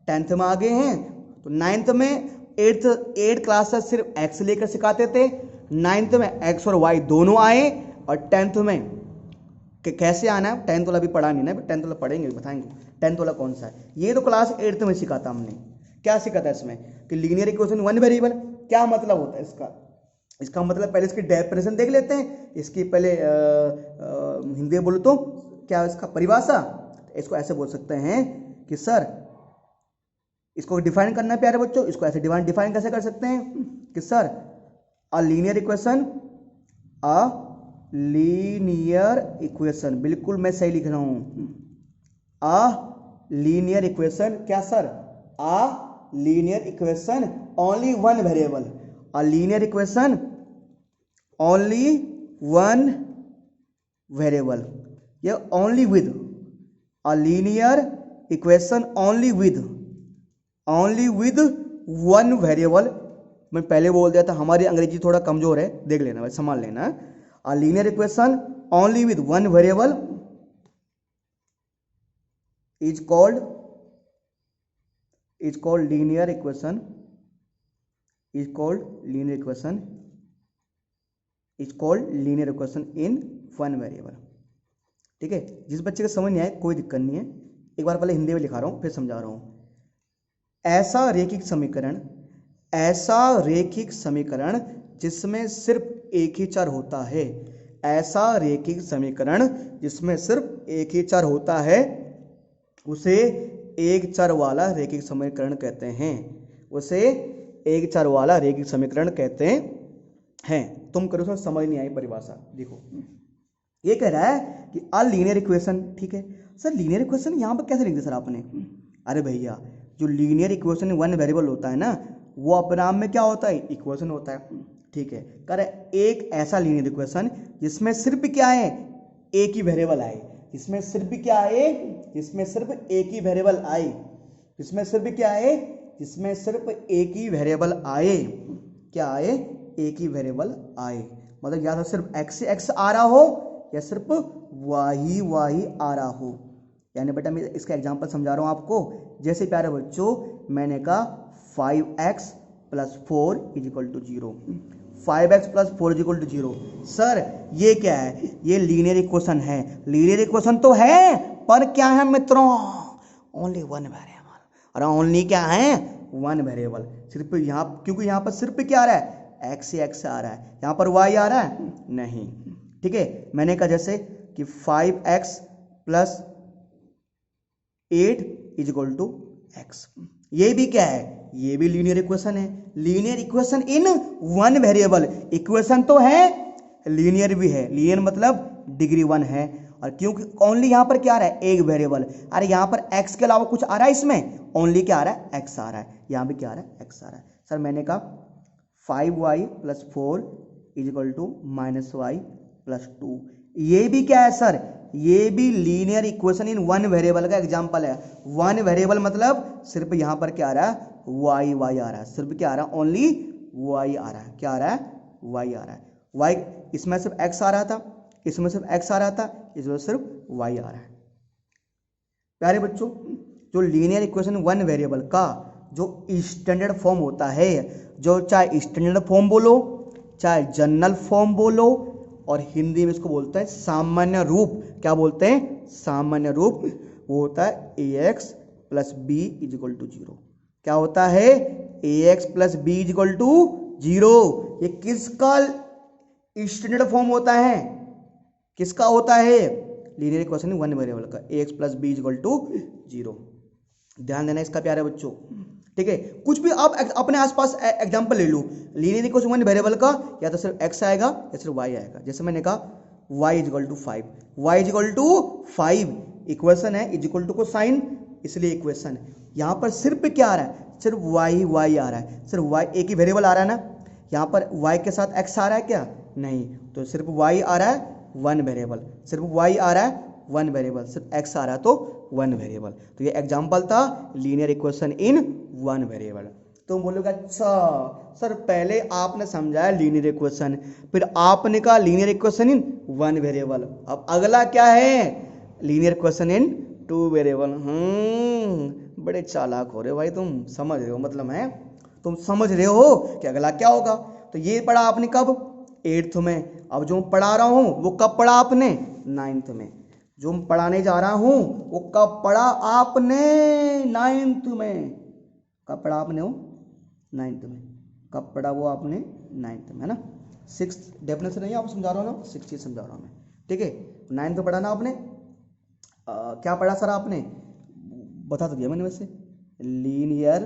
10th में आ गए हैं, तो 9th में 8th क्लास से सिर्फ x लेकर सिखाते थे, 9th में x और y दोनों आए, और 10th में कि कैसे आना है। 10th वाला भी पढ़ा नहीं ना, 10th वाला पढ़ेंगे, बताएंगे 10th वाला कौन सा है। ये तो क्लास 8th में सिखाता हमने। क्या सिखाता है इसमें कि लीनियर इक्वेशन वन वेरिएबल क्या मतलब होता है इसका। इसका मतलब पहले इसकी डेफिनेशन देख लेते हैं, इसकी पहले हिंदी में बोलो तो क्या इसका परिभाषा। इसको ऐसे बोल सकते हैं कि सर इसको डिफाइन करना है प्यारे बच्चों, इसको ऐसे डिफाइन कैसे कर सकते हैं कि सर अ लीनियर इक्वेशन, बिल्कुल मैं सही लिख रहा हूं, अ लीनियर इक्वेशन। क्या sir? A linear equation only one variable, a linear equation only one variable, ये only with, a linear equation only with one variable. मैं पहले बोल दिया था, हमारी अंग्रेजी थोड़ा कमजोर है, देख लेना, संभाल लेना। अ linear equation only with one variable is called linear equation, is called linear equation in one variable। ठीक है, जिस बच्चे को समझ नहीं आए कोई दिक्कत नहीं है, एक बार पहले हिंदी में लिखा रहा हूं फिर समझा रहा हूं। ऐसा रेखिक समीकरण जिसमें सिर्फ एक ही चर होता है, ऐसा रेखिक समीकरण जिसमें सिर्फ एक ही चर होता है, उसे एक चर वाला रेखिक समीकरण कहते हैं, उसे एक चर वाला रेखिक समीकरण कहते हैं। तुम करो सर, समझ नहीं आई परिभाषा। देखो ये कह रहा है कि अ लीनियर इक्वेशन, ठीक है सर, लीनियर इक्वेशन यहां पर कैसे लिख दिया सर आपने? अरे भैया, जो लीनियर इक्वेशन वन वेरिएबल होता है ना, वो अपने आप में क्या होता है? इक्वेशन होता है। ठीक है, कह रहे एक ऐसा लीनियर इक्वेशन जिसमें सिर्फ क्या है? एक ही वेरिएबल आए, इसमें सिर्फ क्या आए? इसमें सिर्फ एक ही वेरिएबल आए, इसमें सिर्फ क्या आए? इसमें सिर्फ एक ही वेरिएबल आए। क्या आए? एक ही वेरिएबल आए, मतलब या तो सिर्फ x से x आ रहा हो या सिर्फ y आ रहा हो। यानी बेटा मैं इसका एग्जांपल समझा रहा हूं आपको। जैसे प्यारे बच्चों, मैंने कहा 5x + 4 = 0, 5x + 4 = 0। सर ये क्या है? ये लीनियर इक्वेशन है। लीनियर इक्वेशन तो है, पर क्या है मित्रों? Only one variable. और ओनली क्या है? One variable. सिर्फ यहाँ, क्योंकि यहाँ पर सिर्फ क्या आ रहा है? x से x आ रहा है, यहाँ पर y आ रहा है नहीं। ठीक है, मैंने कहा जैसे कि 5x + 8 = x, ये भी क्या है? ये भी लीनियर इक्वेशन है। Linear equation in one variable, equation तो है, लीनियर भी है। लीनियर मतलब डिग्री 1 है। और क्योंकि ओनली यहां पर क्या आ रहा है? एक वेरिएबल। अरे यहां पर x के अलावा कुछ आ रहा है इसमें? ओनली क्या आ रहा है? x आ रहा है। यहां भी क्या आ रहा है? x आ रहा है। सर मैंने कहा 5y + 4 = -y + 2, ये भी क्या है सर? ये भी linear equation in one variable का एग्जांपल है। वन वेरिएबल मतलब सिर्फ यहां पर क्या आ रहा है? y आ रहा है। सिर्फ क्या आ रहा है? ओनली y आ रहा है। क्या आ रहा है? y आ रहा है। y, इसमें सिर्फ x आ रहा था, इसमें सिर्फ x आ रहा था, इसमें सिर्फ y आ रहा है। प्यारे बच्चों, जो लीनियर इक्वेशन वन वेरिएबल का जो स्टैंडर्ड फॉर्म होता है, जो चाहे स्टैंडर्ड फॉर्म बोलो, चाहे जनरल फॉर्म बोलो, और हिंदी में इसको बोलते हैं सामान्य रूप। क्या बोलते हैं? सामान्य रूप। वो होता है ax + b = 0। क्या होता है? ax + b = 0। ये किसका स्टैंडर्ड फॉर्म होता है? किसका होता है? लीनियर इक्वेशन वन वेरिएबल का, ax + b = 0। ध्यान देना इसका प्यारे बच्चों। ठीक है, कुछ भी आप अपने आसपास एग्जांपल ले लो लीनियर इक्वेशन वन वेरिएबल का, या तो सिर्फ x आएगा या सिर्फ y आएगा। जैसे मैंने कहा y = 5, y = 5 इक्वेशन है, इक्वल टू को साइन, इसलिए इक्वेशन। यहां पर सिर्फ क्या आ रहा है? सिर्फ y आ रहा है। सिर्फ y, एक ही वेरिएबल आ रहा है ना, यहां पर y के साथ x आ रहा है क्या? नहीं, तो सिर्फ y आ रहा है वन वेरिएबल, सिर्फ y आ रहा है वन वेरिएबल, सिर्फ x आ रहा है तो वन वेरिएबल। तो ये एग्जांपल था linear equation in one variable. तुम बोलोगे अच्छा सर पहले आपने समझाया लीनियर इक्वेशन, फिर आपने कहा linear equation in one variable, अब अगला क्या है linear equation in two variable. बड़े चालाक हो रहे हो भाई, तुम समझ रहे हो, मतलब है तुम समझ रहे हो कि अगला क्या होगा। तो ये पढ़ा आपने कब 8th में। अब जो पढ़ा रहा हूं वो कब पढ़ा आपने 9th में। जो मैं पढ़ाने जा रहा हूं वो कब पढ़ा आपने 9th में। कब पढ़ा आपने वो 9th में। कब पढ़ा वो आपने 9th में, है ना। 6th डेफिनेशन नहीं आपको समझा रहा हूँ ना, 6th चीज समझा रहा हूँ मैं, ठीक है। 9th में पढ़ा ना आपने। क्या पढ़ा सर आपने, बता तो दिया मैंने वैसे। Linear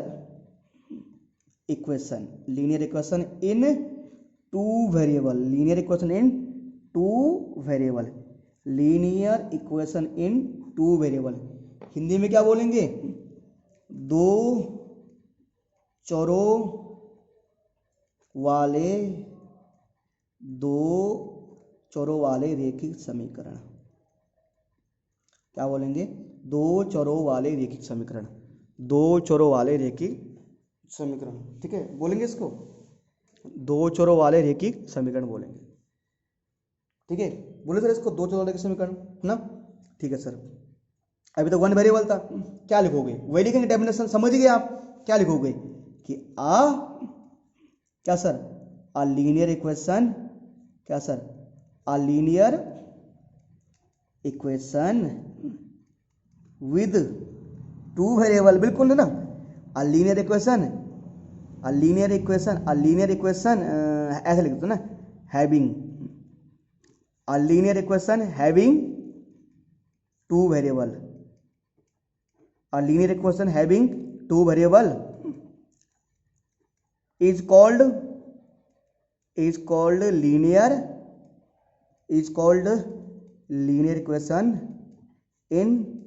equation, linear equation in two variable, linear equation in two variable, linear equation in two variable. Hindi में क्या बोलेंगे, दो चरों वाले, दो चरों वाले रैखिक समीकरण। क्या बोलेंगे, दो चरों वाले रैखिक समीकरण, दो चरों वाले रैखिक समीकरण, ठीक है बोलेंगे इसको, दो चरों वाले रैखिक समीकरण बोलेंगे, ठीक है। बोले सर इसको दो चरों वाले समीकरण ना, ठीक है सर। अभी तो वन वेरिएबल था, क्या लिखोगे वही लिखेंगे, डेफिनेशन समझ गए आप। क्या लिखोगे कि क्या सर अ लीनियर इक्वेशन, क्या sir a linear equation with two variable, बिल्कुल है ना। अ लीनियर इक्वेशन, अ लीनियर इक्वेशन, अ लीनियर इक्वेशन ऐसे लिख दो ना, having a linear equation having two variable, a linear equation having two variable is called linear, is called linear equation in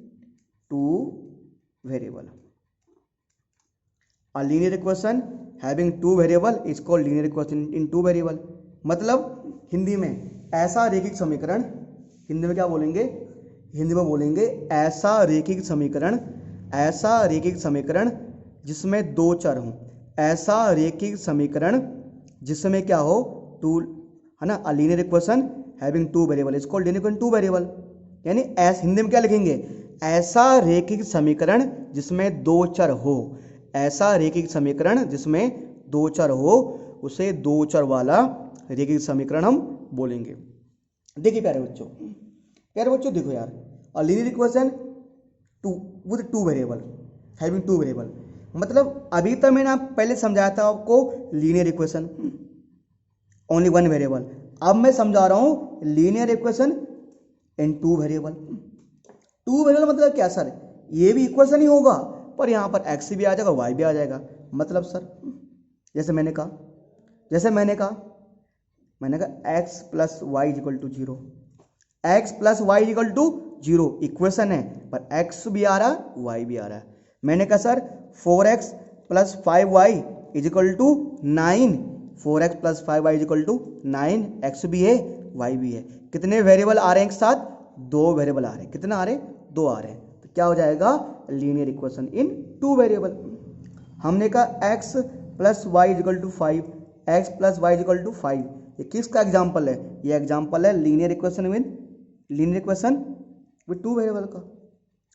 two variable. A linear equation having two variable is called linear equation in two variable। मतलब हिंदी में ऐसा रैखिक समीकरण, हिंदी में क्या बोलेंगे, हिंदी में बोलेंगे ऐसा रैखिक समीकरण, ऐसा रैखिक समीकरण जिसमें दो चर हों, ऐसा रैखिक समीकरण जिसमें क्या हो टू, है ना। अ linear equation having to variable is called linear equation two variable. यानी हिंदी में क्या लिखेंगे, ऐसा रैखिक समीकरण जिसमें दो चर हो, ऐसा रैखिक समीकरण जिसमें दो चर हो उसे दो चर वाला रैखिक समीकरण हम बोलेंगे। देखिए प्यारे बच्चों, प्यारे बच्चों देखो यार, अ linear equation to with two variable, having two variable, मतलब अभी तक मैंने पहले समझाया था आपको linear equation only one variable. अब मैं समझा रहा हूं linear equation in two variable. Two variable मतलब क्या सर, ये भी इक्वेशन ही होगा पर यहां पर एक्स भी आ जाएगा वाई भी आ जाएगा। मतलब सर जैसे मैंने कहा x plus y equal to zero, x plus y equal to zero equation है, पर एक्स भी आ रहा वाई भी आ रहा है। मैंने कहा sir 4x plus 5y is equal to 9, 4x plus 5y is equal to 9, x भी है वाई भी है। कितने वेरिएबल आ रहे हैं एक साथ, दो वेरिएबल आ रहे हैं। कितना आ रहे हैं, दो आ रहे हैं। तो क्या हो जाएगा, linear equation in two variable. हमने कहा x plus y is equal to 5, x plus y is equal to 5, ये किसका एग्जाम्पल है, ये एग्जाम्पल है linear equation with two variable का,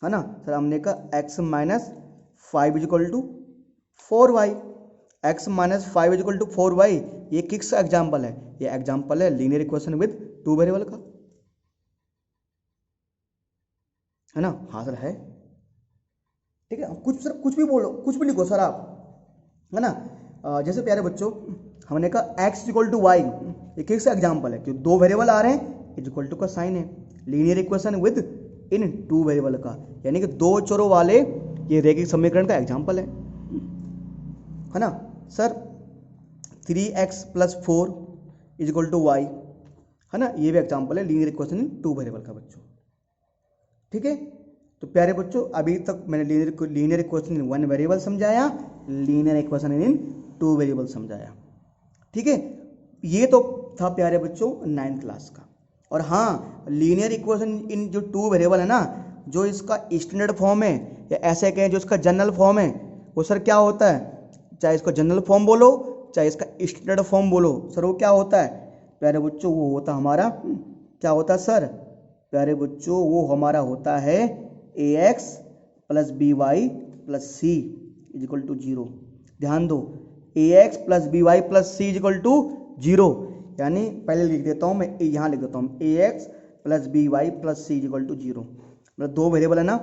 है ना। सर हमने कहा x minus 5 is equal to 4y, x minus 5 is equal to 4y, ये किसका एग्जाम्पल है, ये एग्जाम्पल है linear equation with two variable का, है ना। हाँ सर है, ठीक है। कुछ भी बोलो, कुछ भी लिखो सर आप, है ना। जैसे प्यारे बच्चों हमने कहा x इक्वल टू वाई, ये किसका एग्जाम्पल है, क्योंकि दो वेरिएबल आ रहे हैं, इज इक्वल टू का साइन है, linear equation with in two variable का, यानी कि दो चरों वाले ये रैखिक समीकरण का एग्जाम्पल है ना। Sir 3x plus 4 is equal to y, है ना, ये भी एग्जाम्पल है linear equation in two variable का बच्चों, ठीक है। तो प्यारे बच्चों अभी तक मैंने linear equation in one variable समझाया, linear equation in two variable समझाया, ठीक है। ये तो था प्यारे बच्चों 9th क्लास का। और हाँ, लीनियर इक्वेशन इन जो टू वेरिएबल है ना, जो इसका स्टैंडर्ड फॉर्म है या ऐसे कहें जो इसका जनरल फॉर्म है वो सर क्या होता है, चाहे इसको जनरल फॉर्म बोलो चाहे इसका स्टैंडर्ड फॉर्म बोलो, सर वो क्या होता है प्यारे बच्चों, वो होता हमारा क्या होता है सर प्यारे बच्चों, वो हमारा होता है ax plus b y plus c is equal to 0। ध्यान दो, ax plus b y plus c is equal to 0, यानी पहले लिख देता हूँ मैं, यहाँ लिख देता हूँ ax plus b y plus c is equal to 0, मतलब दो वेरिएबल है ना।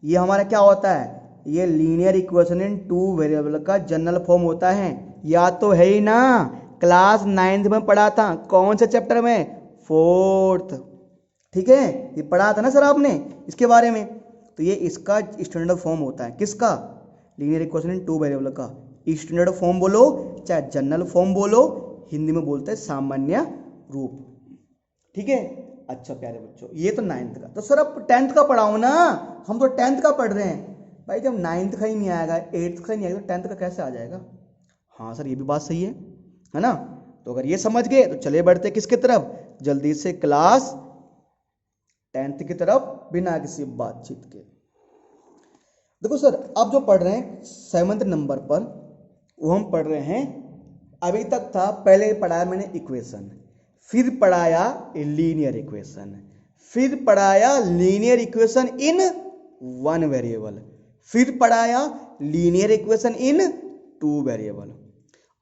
ये हमारा क्या होता है, ये linear equation in two variable का जनरल फॉर्म होता है। या तो है ही ना, क्लास 9th में पढ़ा था, कौन से चैप्टर में, 4th, ठीक है, ये पढ़ा था ना सर आपने इसके बारे में। तो ये इसका स्टैंडर्ड फॉर्म होता है, किसका, linear equation in two variable का। स्टैंडर्ड फॉर्म बोलो चाहे जनरल फॉर्म बोलो, हिंदी में बोलते हैं सामान्य रूप, ठीक है। अच्छा प्यारे बच्चों, ये तो 9th का, तो सर अब 10th का पढ़ाओ ना, हम तो 10th का पढ़ रहे हैं भाई, जब 9th का ही नहीं आएगा 8th का ही नहीं आएगा तो 10th का कैसे आ जाएगा। हाँ सर ये भी बात सही है ना। तो अगर ये समझ गए तो चले बढ़ते किसकी तरफ, जल्दी से क्लास 10th की तरफ बिना किसी बातचीत के। देखो सर अब जो पढ़ रहे हैं 7th नंबर पर, वो हम पढ़ रहे हैं, अभी तक था पहले पढ़ाया मैंने इक्वेशन, फिर पढ़ाया लीनियर इक्वेशन, फिर पढ़ाया linear equation in one variable, फिर पढ़ाया linear equation in two variable.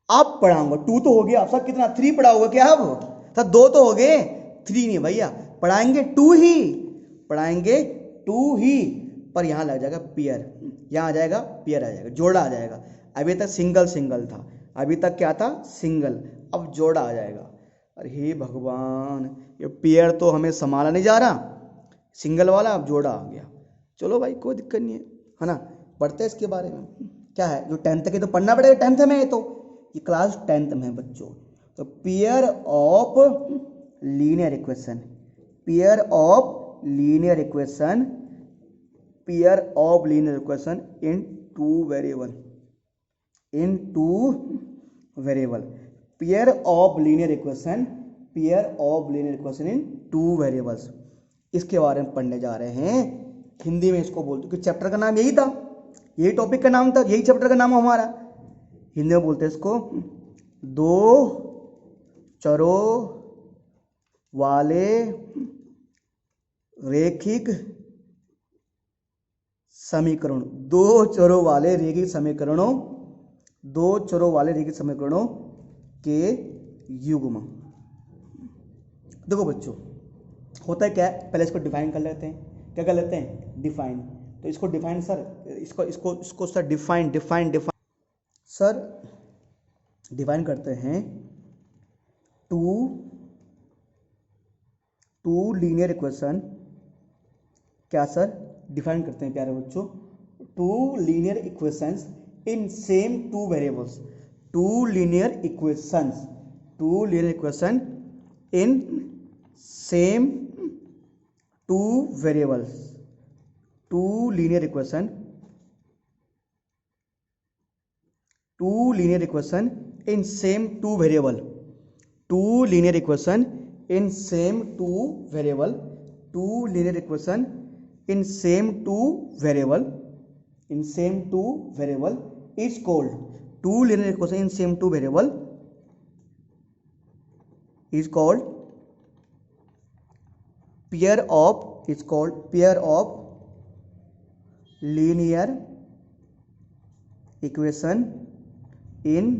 अब पढ़ाऊंगा 2 तो हो गया, आप सब कितना 3 पढ़ाओगे क्या, अब सर 2 तो हो गए, 3 नहीं भैया, पढ़ाएंगे 2 ही, पढ़ाएंगे 2 ही, पर यहां लग जाएगा पेयर, यहां आ जाएगा पेयर, आ जाएगा जोड़ा आ जाएगा। अभी तक सिंगल सिंगल था, अभी तक क्या था सिंगल, अब जोड़ा आ जाएगा। अरे हे भगवान, ये पेयर तो हमें संभाला नहीं जा रहा, सिंगल वाला अब जोड़ा आ गया। चलो भाई कोई दिक्कत नहीं है ना, पढ़ते हैं इसके बारे में। क्या है जो 10th के तो पढ़ना पड़ेगा, 10th में है तो ये क्लास 10th में है बच्चों। तो pair of linear equation, pair of linear equation, pair of linear equation in two variable, in two variable, pair of linear equation, pair of linear equation in two variables, इसके बारे में पढ़ने जा रहे हैं। हिंदी में इसको बोलते हैं, चैप्टर का नाम यही था, यही टॉपिक का नाम था, यही चैप्टर का नाम हमारा, हिंदी में बोलते हैं इसको दो चरों वाले रैखिक समीकरण, दो चरों वाले रैखिक समीकरणों, दो चरों वाले रैखिक समीकरणों के युग्म। देखो बच्चों होता है क्या है, पहले इसको डिफाइन कर लेते हैं, क्या कर लेते हैं डिफाइन। तो इसको डिफाइन सर, इसको इसको इसको sir define define define sir define करते हैं, टू लीनियर इक्वेशन, क्या सर डिफाइन करते हैं प्यारे बच्चों, two linear equations in same two variables, two linear equations, two linear equation in same two variables, two linear equation, two linear equation in same two variable, two linear equation in same two variable, two linear equation in same two variable, in same two variable is called, to linear equation in same two variable is called pair of, is called pair of linear equation in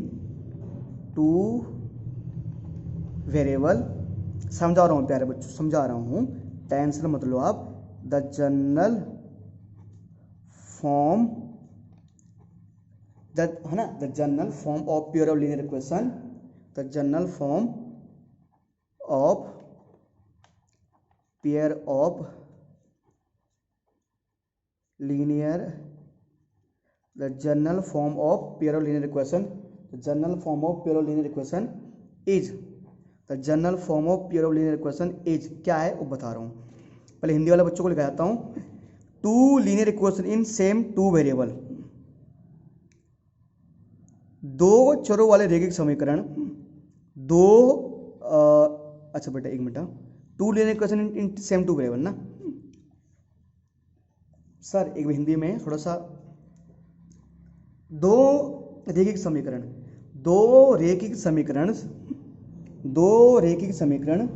two variable. समझा रहा हूँ प्यारे बच्चों, समझा रहा हूँ, tension मत लो आप। द जनरल फॉर्म, है ना, the general form of pair of linear equation, the general form of pair of linear, the general form of pair of linear equation, the general form of pair of linear equation is, the general form of pair of linear equation is क्या है वो बता रहा हूँ। पहले हिंदी वाले बच्चों को लिखा जाता हूँ, two linear equation in same two variable, दो चरों वाले रैखिक समीकरण, दो अच्छा बेटा एक minute, two linear equation in same two variable ना, सर एक हिंदी में थोड़ा सा, दो रैखिक समीकरण, दो रैखिक समीकरण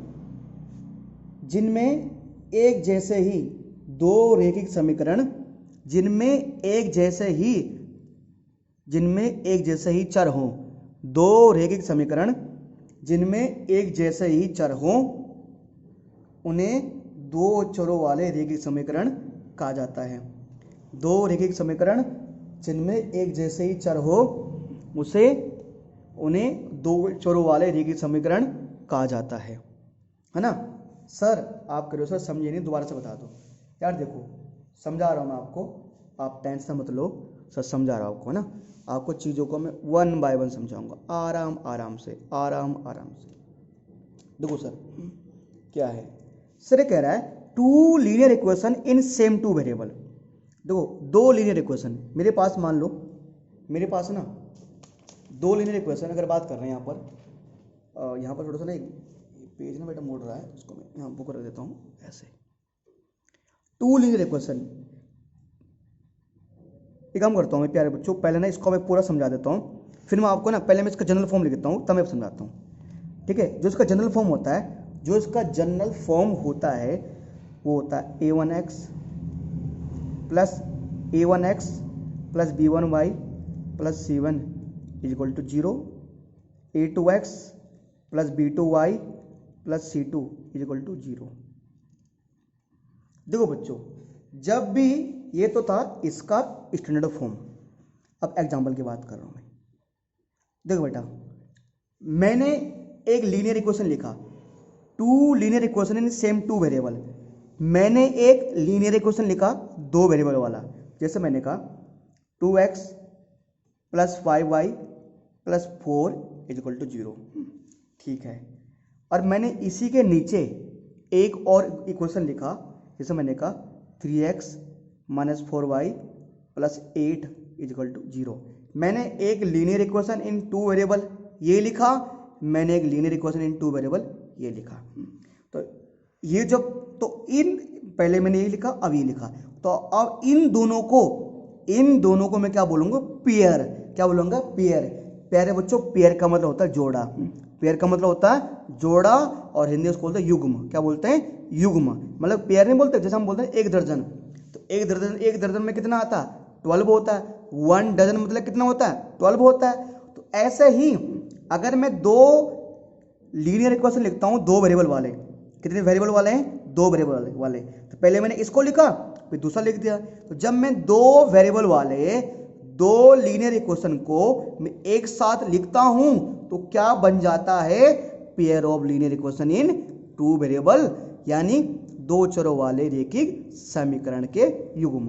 जिनमें एक जैसे ही, दो रैखिक समीकरण जिनमें एक जैसे ही चर हों, दो रैखिक समीकरण जिनमें एक जैसे ही चर हों, उन्हें दो चरों वाले रैखिक समीकरण कहा जाता है। दो रैखिक समीकरण जिनमें एक जैसे ही चर हो, उन्हें दो चरों वाले रैखिक समीकरण कहा जाता है ना। सर आप करो सर, समझे नहीं, दोबारा से बता दो यार। देखो समझा रहा हूँ मैं आपको, आप टेंशन मत लो, सर समझा रहा हूँ आपको, है ना। आपको चीज़ों को मैं 1 बाय 1 समझाऊंगा, आराम से। देखो सर क्या है, सर ये कह रहा है two linear equation in same two variable. देखो दो लीनियर इक्वेशन मेरे पास, मान लो मेरे पास ना दो लीनियर इक्वेशन अगर बात कर रहे हैं यहाँ पर थोड़ा सा ना पेज ना बेटा मोड़ रहा है, उसको मैं यहाँ बुक कर देता हूँ ऐसे। टू लीनियर इक्वेशन, एक काम करता हूँ मैं प्यारे बच्चों, पहले ना इसको मैं पूरा समझा देता हूँ, फिर मैं आपको ना पहले मैं इसका जनरल फॉर्म लिख देता हूँ, तब मैं समझाता हूँ। ठीक है, जो इसका जनरल फॉर्म होता है, वो होता है a1x plus b1y plus c1 equal to 0, a2x plus b2y plus c2 equal to 0। देखो बच्चों, जब भी ये तो था इसका स्टैंडर्ड फॉर्म, अब एग्जाम्पल की बात कर रहा हूं मैं। देखो बेटा, मैंने एक लीनियर इक्वेशन लिखा, two linear equation in same two variable. मैंने एक लीनियर इक्वेशन लिखा दो वेरिएबल वाला, जैसे मैंने कहा 2x plus 5y plus 4 equal to 0। ठीक है, और मैंने इसी के नीचे एक और इक्वेशन लिखा, जैसे मैंने कहा 3x minus 4y plus 8 equal to 0। मैंने एक linear equation in two variable ये लिखा, मैंने एक linear equation in two variable ये लिखा। तो ये जब, तो इन पहले मैंने ये लिखा, अब ये लिखा, तो अब इन दोनों को मैं क्या बोलूंगा, पेयर। क्या बोलूंगा, पेयर। प्यारे बच्चों, पेयर का मतलब होता है जोड़ा, पेयर का मतलब होता है जोड़ा, और हिंदी उसको बोलते हैं युग्म। क्या बोलते हैं, युग्म। मतलब पेयर नहीं बोलते, जैसे हम बोलते हैं एक दर्जन, तो एक दर्जन में कितना आता है, 12 होता है। 1 डजन मतलब कितना होता है, 12 होता है। तो ऐसे ही अगर मैं दो लीनियर इक्वेशन लिखता हूं, दो वेरिएबल वाले, कितने वेरिएबल वाले हैं, दो वेरिएबल वाले, तो पहले मैंने इसको लिखा, फिर दूसरा लिख दिया। तो जब मैं दो वेरिएबल वाले दो लीनियर इक्वेशन को मैं एक साथ लिखता हूं, तो क्या बन जाता है, pair of linear equation in two variable, यानी दो चरों वाले रैखिक समीकरण के युग्म।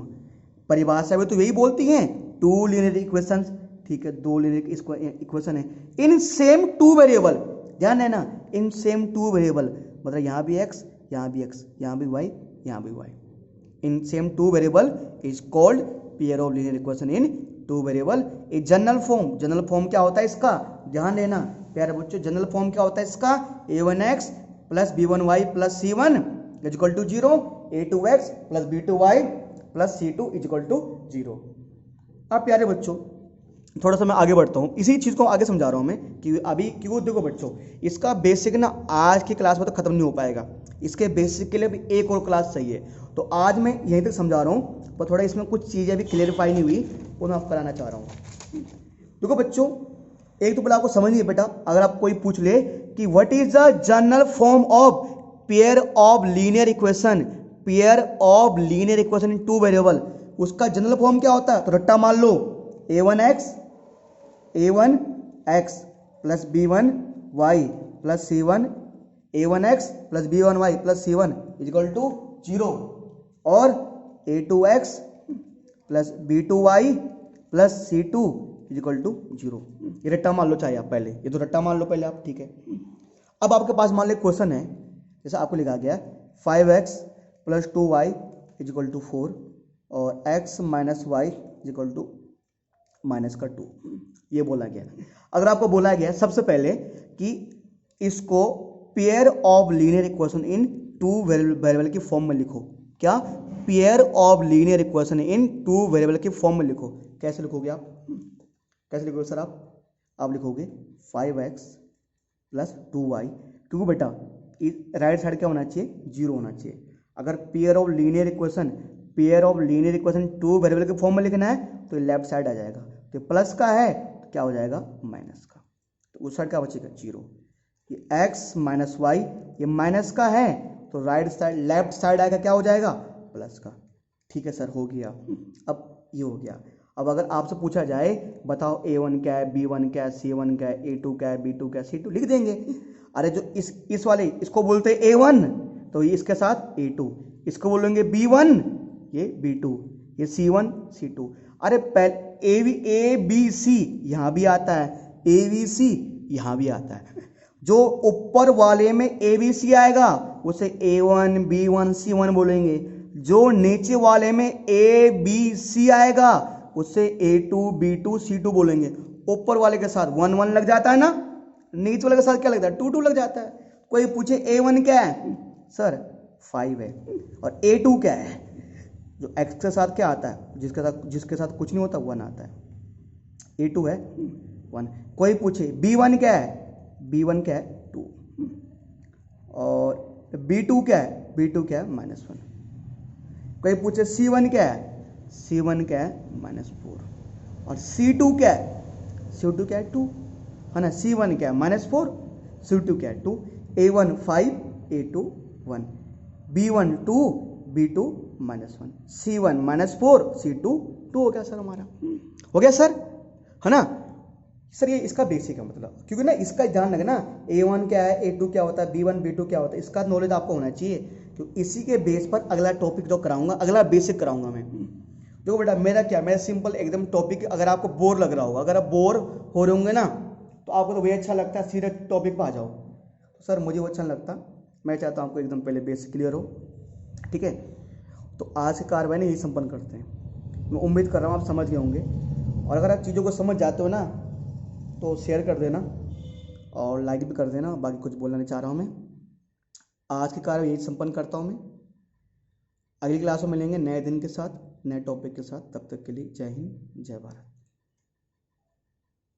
परिभाषा में तो यही बोलती हैं, टू लीनियर इक्वेशंस। ठीक है, दो लीनियर इक्वेशन है इन सेम टू वेरिएबल, ध्यान है ना, इन सेम टू वेरिएबल, मतलब यहां भी x, यहां भी x, यहां भी y, यहां भी y, in same two variable is called pair of linear equation in two variable. A general form क्या होता है इसका, ध्यान देना प्यारे बच्चों, जनरल फॉर्म क्या होता है इसका, a1x plus b1y plus c1 equal to 0, a2x plus b2y plus c2 equal to 0। अब प्यारे बच्चों थोड़ा सा मैं आगे बढ़ता हूँ, इसी चीज़ को आगे समझा रहा हूँ मैं कि अभी क्यों। देखो बच्चों, इसका बेसिक ना आज की क्लास में तो खत्म नहीं हो पाएगा, इसके बेसिक के लिए भी एक और क्लास चाहिए। तो आज मैं यहीं तक समझा रहा हूँ, पर थोड़ा इसमें कुछ चीज़ें भी क्लियरिफाई नहीं हुई, वो मैं आपको कराना चाह रहा हूँ। देखो बच्चों, एक तो पहले आपको समझ नहीं है बेटा, अगर आप कोई पूछ ले कि what is the general form of pair of linear equation, pair of linear equation in two variable, उसका जनरल फॉर्म क्या होता है, तो रट्टा मान लो a1x plus b1y plus c1, a1x plus b1y plus c1 equal to 0, और a2x plus b2y plus c2 equal to 0। ये रट्टा मान लो, चाहे आप पहले, ये तो रट्टा मान लो पहले आप, ठीक है। अब आपके पास मान लो क्वेश्चन है, जैसे आपको लिखा गया 5x plus 2y equal to 4, और x minus y equal to minus का 2, ये बोला गया। अगर आपको बोला गया सबसे पहले कि इसको pair of linear equation in two variable की फॉर्म में लिखो, क्या, pair of linear equation in two variable के फॉर्म में लिखो। कैसे लिखोगे आप, कैसे लिखोगे सर आप लिखोगे 5x प्लस 2y, क्योंकि बेटा राइट साइड क्या होना चाहिए, 0 होना चाहिए। अगर pair of linear equation two variable के फॉर्म में लिखना है तो लेफ्ट साइड आ जाएगा, तो प्लस का है तो क्या हो जाएगा, माइनस का, तो उस साइड क्या बचेगा, 0। ये x माइनस वाई, ये माइनस का है तो राइट साइड लेफ्ट साइड आएगा, क्या हो जाएगा, प्लस का। ठीक है सर, हो गया। अब ये हो गया। अब अगर आपसे पूछा जाए बताओ a1 क्या है, b1 क्या है, c1 क्या है, a2 क्या है, b2 क्या है, c2 लिख देंगे। अरे जो इस वाले इसको बोलते हैं a1, तो ये इसके साथ a2, इसको बोलेंगे b1, ये b2, ये c1 c2। अरे पहले a b c यहाँ भी आता है, a b c यहाँ भी आता है। जो ऊपर वाले में a b c आएगा उसे a1 b1 c1 बोलेंगे, जो नीचे वाले में a b c आएगा उससे a2 b2 c2 बोलेंगे। ऊपर वाले के साथ 1 1 लग जाता है ना, नीचे वाले के साथ क्या लगता है, 2 2 लग जाता है। कोई पूछे a1 क्या है, सर 5 है, और a2 क्या है, जो x के साथ क्या आता है, जिसके साथ कुछ नहीं होता 1 आता है, a2 है 1। कोई पूछे b1 क्या है, b1 क्या है 2, और b2 क्या है, b2 क्या है -1। कोई पूछे c1 क्या है, c1 क्या है -4, और c2 क्या है, c2 क्या है 2, है ना। c1 क्या है -4, c2 क्या है 2, a1 5 a2 1, b1 2 b2 -1, c1 -4 c2 2 हो गया सर हमारा, हो गया सर, है ना। सर ये इसका बेसिक है, मतलब क्योंकि ना इसका ध्यान रखना, a1 क्या है, a2 क्या होता है, b1 b2 क्या होता है, इसका नॉलेज आपको होना चाहिए। तो इसी के बेस पर अगला टॉपिक जो कराऊंगा, अगला बेसिक कराऊंगा मैं। देखो बेटा मेरा सिंपल एकदम टॉपिक, अगर आपको बोर लग रहा होगा, अगर आप बोर हो रहे होंगे ना तो आपको तो वही अच्छा लगता है सीधे टॉपिक पर आ जाओ, तो सर मुझे वो अच्छा नहीं लगता। मैं चाहता हूँ आपको एकदम पहले बेसिक क्लियर हो, ठीक है। तो आज की कार्रवाई ने यही संपन्न करते हैं। मैं उम्मीद कर रहा हूँ आप समझ गए होंगे, और अगर आप चीज़ों को समझ जाते हो ना तो शेयर कर देना और लाइक भी कर देना। बाकी कुछ बोलना नहीं चाह रहा हूँ मैं। आज की कार्रवाई यही संपन्न करता हूँ मैं। अगली क्लास में मिलेंगे नए दिन के साथ, नए टॉपिक के साथ। तब तक के लिए जय हिंद, जय भारत।